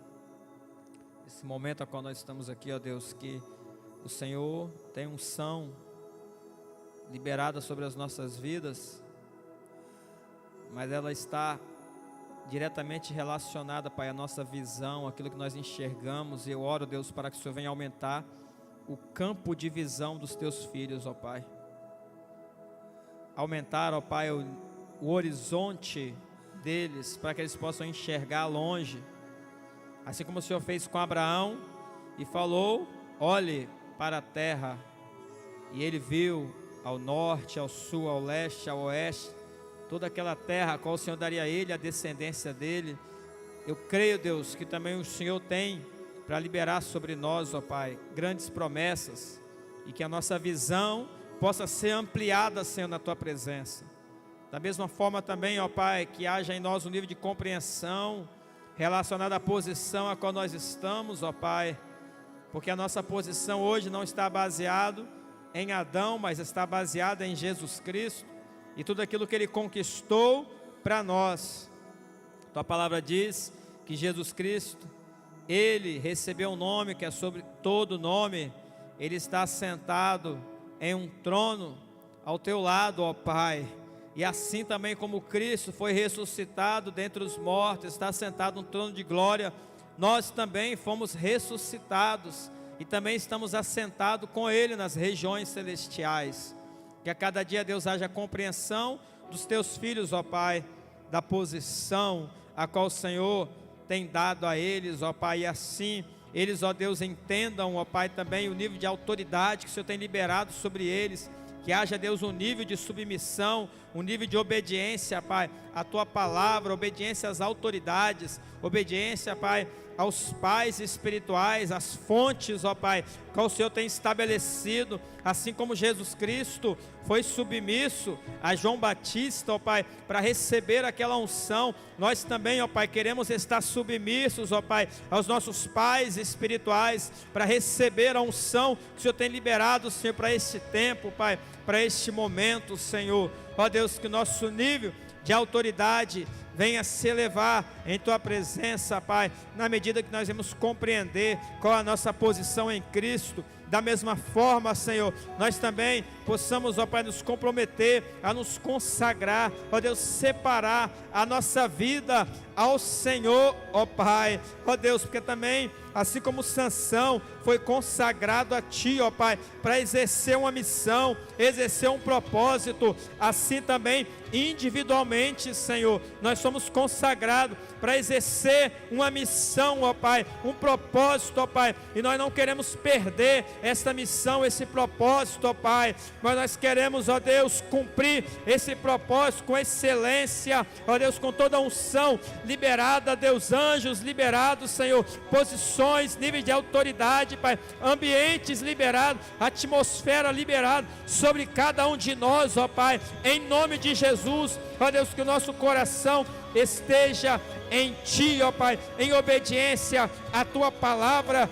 esse momento a qual nós estamos aqui, ó Deus, que o Senhor tem unção liberada sobre as nossas vidas, mas ela está diretamente relacionada, Pai, à nossa visão, aquilo que nós enxergamos. E eu oro, Deus, para que o Senhor venha aumentar o campo de visão dos Teus filhos, ó Pai. Aumentar, ó Pai, o horizonte deles, para que eles possam enxergar longe. Assim como o Senhor fez com Abraão e falou: olhe para a terra. E ele viu ao norte, ao sul, ao leste, ao oeste, toda aquela terra a qual o Senhor daria a ele, a descendência dele. Eu creio, Deus, que também o Senhor tem para liberar sobre nós, ó Pai, grandes promessas, e que a nossa visão possa ser ampliada, Senhor, na Tua presença. Da mesma forma também, ó Pai, que haja em nós um nível de compreensão relacionado à posição a qual nós estamos, ó Pai, porque a nossa posição hoje não está baseado em Adão, mas está baseada em Jesus Cristo e tudo aquilo que Ele conquistou para nós. Tua palavra diz que Jesus Cristo, Ele recebeu um nome que é sobre todo nome. Ele está sentado em um trono ao Teu lado, ó Pai. E assim também como Cristo foi ressuscitado dentre os mortos, está sentado no trono de glória, nós também fomos ressuscitados e também estamos assentados com Ele nas regiões celestiais. Que a cada dia, Deus, haja compreensão dos Teus filhos, ó Pai, da posição a qual o Senhor tem dado a eles, ó Pai, e assim eles, ó Deus, entendam, ó Pai, também o nível de autoridade que o Senhor tem liberado sobre eles. Que haja, Deus, um nível de submissão, um nível de obediência, Pai, à tua palavra, obediência às autoridades, obediência, Pai, aos pais espirituais, às fontes, ó Pai, que o Senhor tem estabelecido, assim como Jesus Cristo foi submisso a João Batista, ó Pai, para receber aquela unção. Nós também, ó Pai, queremos estar submissos, ó Pai, aos nossos pais espirituais, para receber a unção que o Senhor tem liberado, Senhor, para este tempo, Pai, para este momento, Senhor. Ó Deus, que o nosso nível de autoridade venha se elevar em tua presença, Pai, na medida que nós vamos compreender qual a nossa posição em Cristo. Da mesma forma, Senhor, nós também possamos, ó Pai, nos comprometer a nos consagrar, ó Deus, separar a nossa vida ao Senhor, ó Pai, ó Deus, porque também, assim como Sansão foi consagrado a Ti, ó Pai, para exercer uma missão, exercer um propósito, assim também individualmente, Senhor, nós somos consagrados para exercer uma missão, ó Pai, um propósito, ó Pai, e nós não queremos perder esta missão, esse propósito, ó Pai, mas nós queremos, ó Deus, cumprir esse propósito com excelência, ó Deus, com toda a unção liberada, Deus, anjos liberados, Senhor, posições, níveis de autoridade, Pai, ambientes liberados, atmosfera liberada sobre cada um de nós, ó Pai, em nome de Jesus, ó Deus, que o nosso coração esteja em Ti, ó Pai, em obediência à Tua palavra,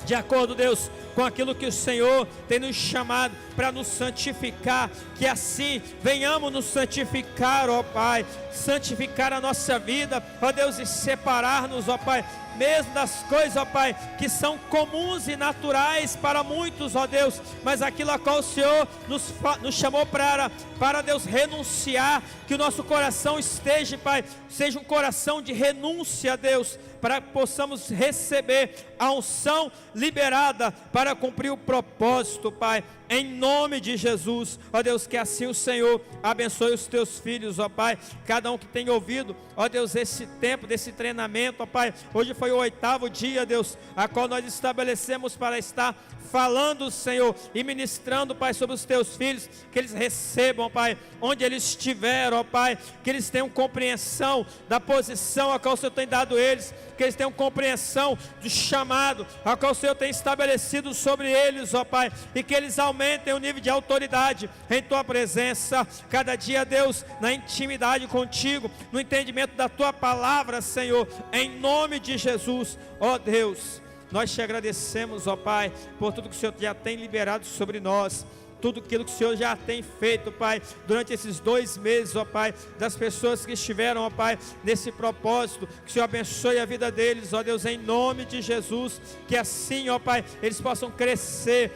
de acordo, Deus, com aquilo que o Senhor tem nos chamado para nos santificar, que assim venhamos nos santificar, ó Pai, santificar a nossa vida, ó Deus, e separar-nos, ó Pai, mesmo das coisas, ó Pai, que são comuns e naturais para muitos, ó Deus, mas aquilo a qual o Senhor nos chamou para Deus renunciar, que o nosso coração esteja, Pai, seja um coração de renúncia, Deus, para que possamos receber a unção liberada para cumprir o propósito, Pai, em nome de Jesus, ó Deus, que assim o Senhor abençoe os teus filhos, ó Pai, cada um que tem ouvido, ó Deus, esse tempo, desse treinamento, ó Pai, hoje foi o 8º dia, Deus, a qual nós estabelecemos para estar falando, Senhor, e ministrando, Pai, sobre os teus filhos, que eles recebam, Pai, onde eles estiverem, ó Pai, que eles tenham compreensão da posição a qual o Senhor tem dado eles, que eles tenham compreensão do chamado a qual o Senhor tem estabelecido sobre eles, ó Pai, e que eles aumentem o nível de autoridade em Tua presença, cada dia, Deus, na intimidade contigo, no entendimento da Tua palavra, Senhor, em nome de Jesus, ó Deus. Nós te agradecemos, ó Pai, por tudo que o Senhor já tem liberado sobre nós, tudo aquilo que o Senhor já tem feito, Pai, durante esses 2 meses, ó Pai, das pessoas que estiveram, ó Pai, nesse propósito, que o Senhor abençoe a vida deles, ó Deus, em nome de Jesus, que assim, ó Pai, eles possam crescer,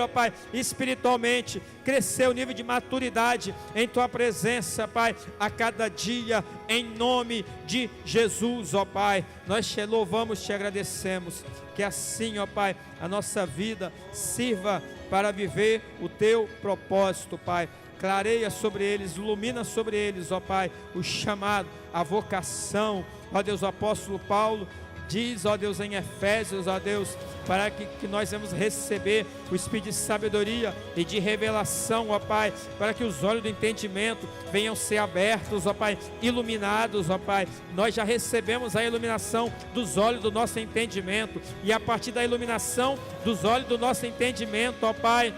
ó Pai, espiritualmente, crescer o nível de maturidade em Tua presença, Pai, a cada dia, em nome de Jesus, ó Pai, nós te louvamos, te agradecemos, que assim, ó Pai, a nossa vida sirva para viver o Teu propósito, Pai. Clareia sobre eles, ilumina sobre eles, ó Pai, o chamado, a vocação, ó Deus. O apóstolo Paulo diz, ó Deus, em Efésios, ó Deus, para que nós vamos receber o espírito de sabedoria e de revelação, ó Pai, para que os olhos do entendimento venham ser abertos, ó Pai, iluminados, ó Pai. Nós já recebemos a iluminação dos olhos do nosso entendimento, e a partir da iluminação dos olhos do nosso entendimento, ó Pai,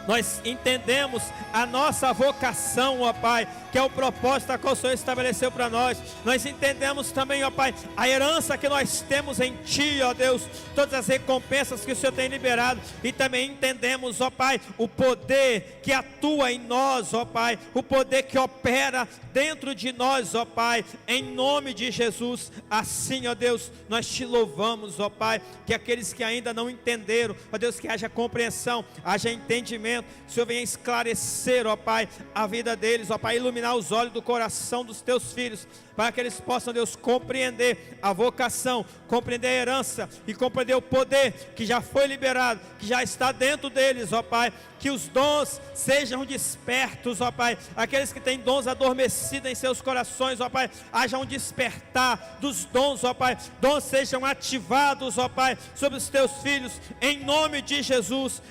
nós entendemos a nossa vocação, ó Pai, que é o propósito a qual o Senhor estabeleceu para nós. Nós entendemos também, ó Pai, a herança que nós temos em Ti, ó Deus, todas as recompensas que o Senhor tem liberado, e também entendemos, ó Pai, o poder que atua em nós, ó Pai, o poder que opera dentro de nós, ó Pai, em nome de Jesus. Assim, ó Deus, nós Te louvamos, ó Pai, que aqueles que ainda não entenderam, ó Deus, que haja compreensão, haja entendimento, o Senhor venha esclarecer, ó Pai, a vida deles, ó Pai, iluminar os olhos do coração dos Teus filhos, para que eles possam, Deus, compreender a vocação, compreender a herança e compreender o poder que já foi liberado, que já está dentro deles, ó Pai. Que os dons sejam despertos, ó Pai, aqueles que têm dons adormecidos em seus corações, ó Pai, haja um despertar dos dons, ó Pai, dons sejam ativados, ó Pai, sobre os Teus filhos, em nome de Jesus,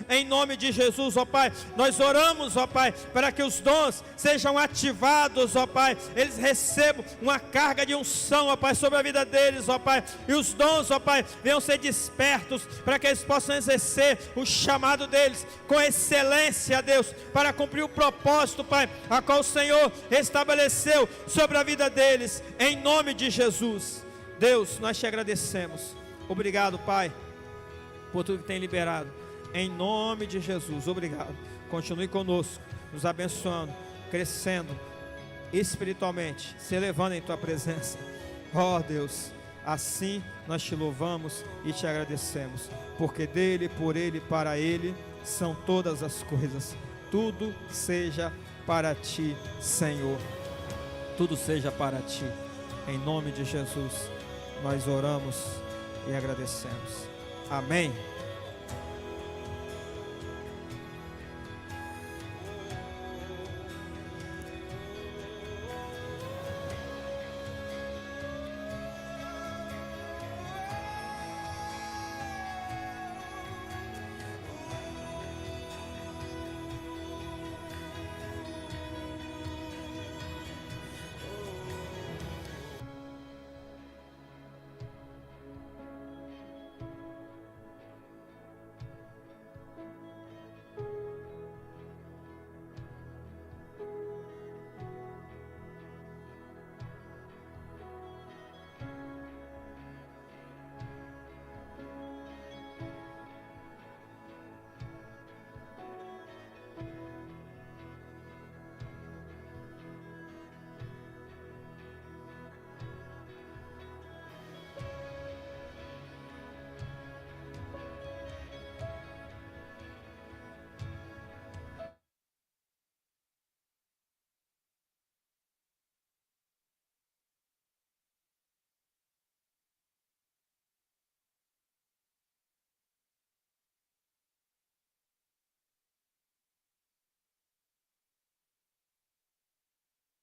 ó Pai. Nós oramos, ó Pai, para que os dons sejam ativados, ó Pai. Eles recebam uma carga de unção, ó Pai, sobre a vida deles, ó Pai. E os dons, ó Pai, venham ser despertos para que eles possam exercer o chamado deles com excelência, Deus, para cumprir o propósito, Pai, a qual o Senhor estabeleceu sobre a vida deles, em nome de Jesus. Deus, nós te agradecemos. Obrigado, Pai, por tudo que tem liberado, em nome de Jesus. Obrigado. Continue conosco, nos abençoando, crescendo espiritualmente, se elevando em tua presença. Ó Deus, assim nós te louvamos e te agradecemos, porque dele, por ele, para ele são todas as coisas. Tudo seja para ti, Senhor. Tudo seja para ti. Em nome de Jesus nós oramos e agradecemos. Amém.